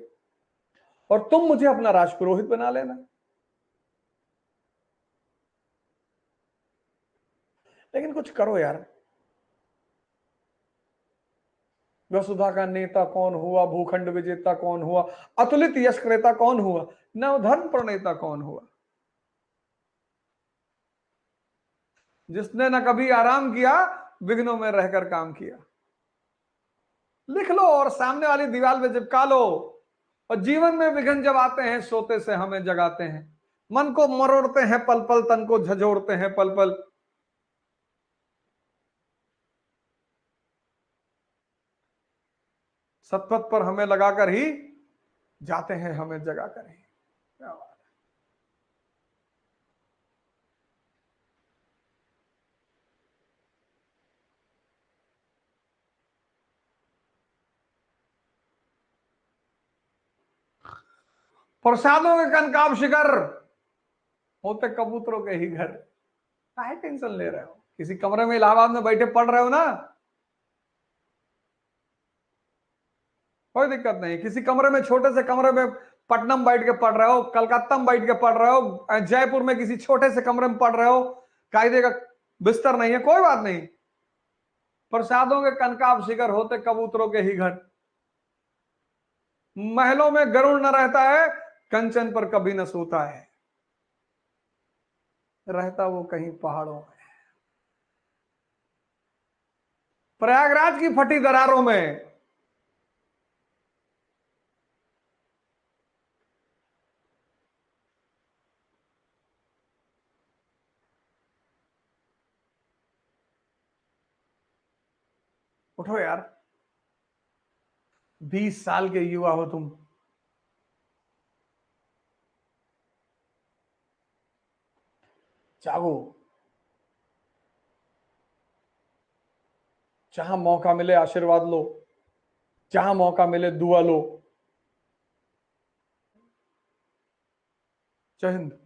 और तुम मुझे अपना राजपुरोहित बना लेना। लेकिन कुछ करो यार। वसुधा का नेता कौन हुआ, भूखंड विजेता कौन हुआ, अतुलित यश क्रेता कौन हुआ, नवधर्म प्रणेता कौन हुआ? जिसने न कभी आराम किया, विघ्नों में रहकर काम किया। लिख लो और सामने वाली दीवार पे चिपका लो। और जीवन में विघ्न जब आते हैं, सोते से हमें जगाते हैं, मन को मरोड़ते हैं पल पल, तन को झंझोड़ते हैं पल पल। सतपथ पर हमें लगाकर ही जाते हैं, हमें जगाकर ही। क्या बात। प्रसादों के कनकाब शिखर होते कबूतरों के ही घर। काहे टेंशन ले रहे हो? किसी कमरे में इलाहाबाद में बैठे पढ़ रहे हो ना, कोई दिक्कत नहीं। किसी कमरे में, छोटे से कमरे में पटना में बैठ के पढ़ रहे हो, कलकत्ता में बैठ के पढ़ रहे हो, जयपुर में किसी छोटे से कमरे में पढ़ रहे हो, कायदे का बिस्तर नहीं है, कोई बात नहीं। प्रसादों के कनकाब शिखर होते कबूतरों के ही घर। महलों में गरुड़ न रहता है, कंचन पर कभी न सोता है, रहता वो कहीं पहाड़ों में। प्रयागराज की फटी दरारों में। उठो यार, 20 साल के युवा हो तुम। जागो। जहां मौका मिले आशीर्वाद लो, जहां मौका मिले दुआ लो। जय हिंद।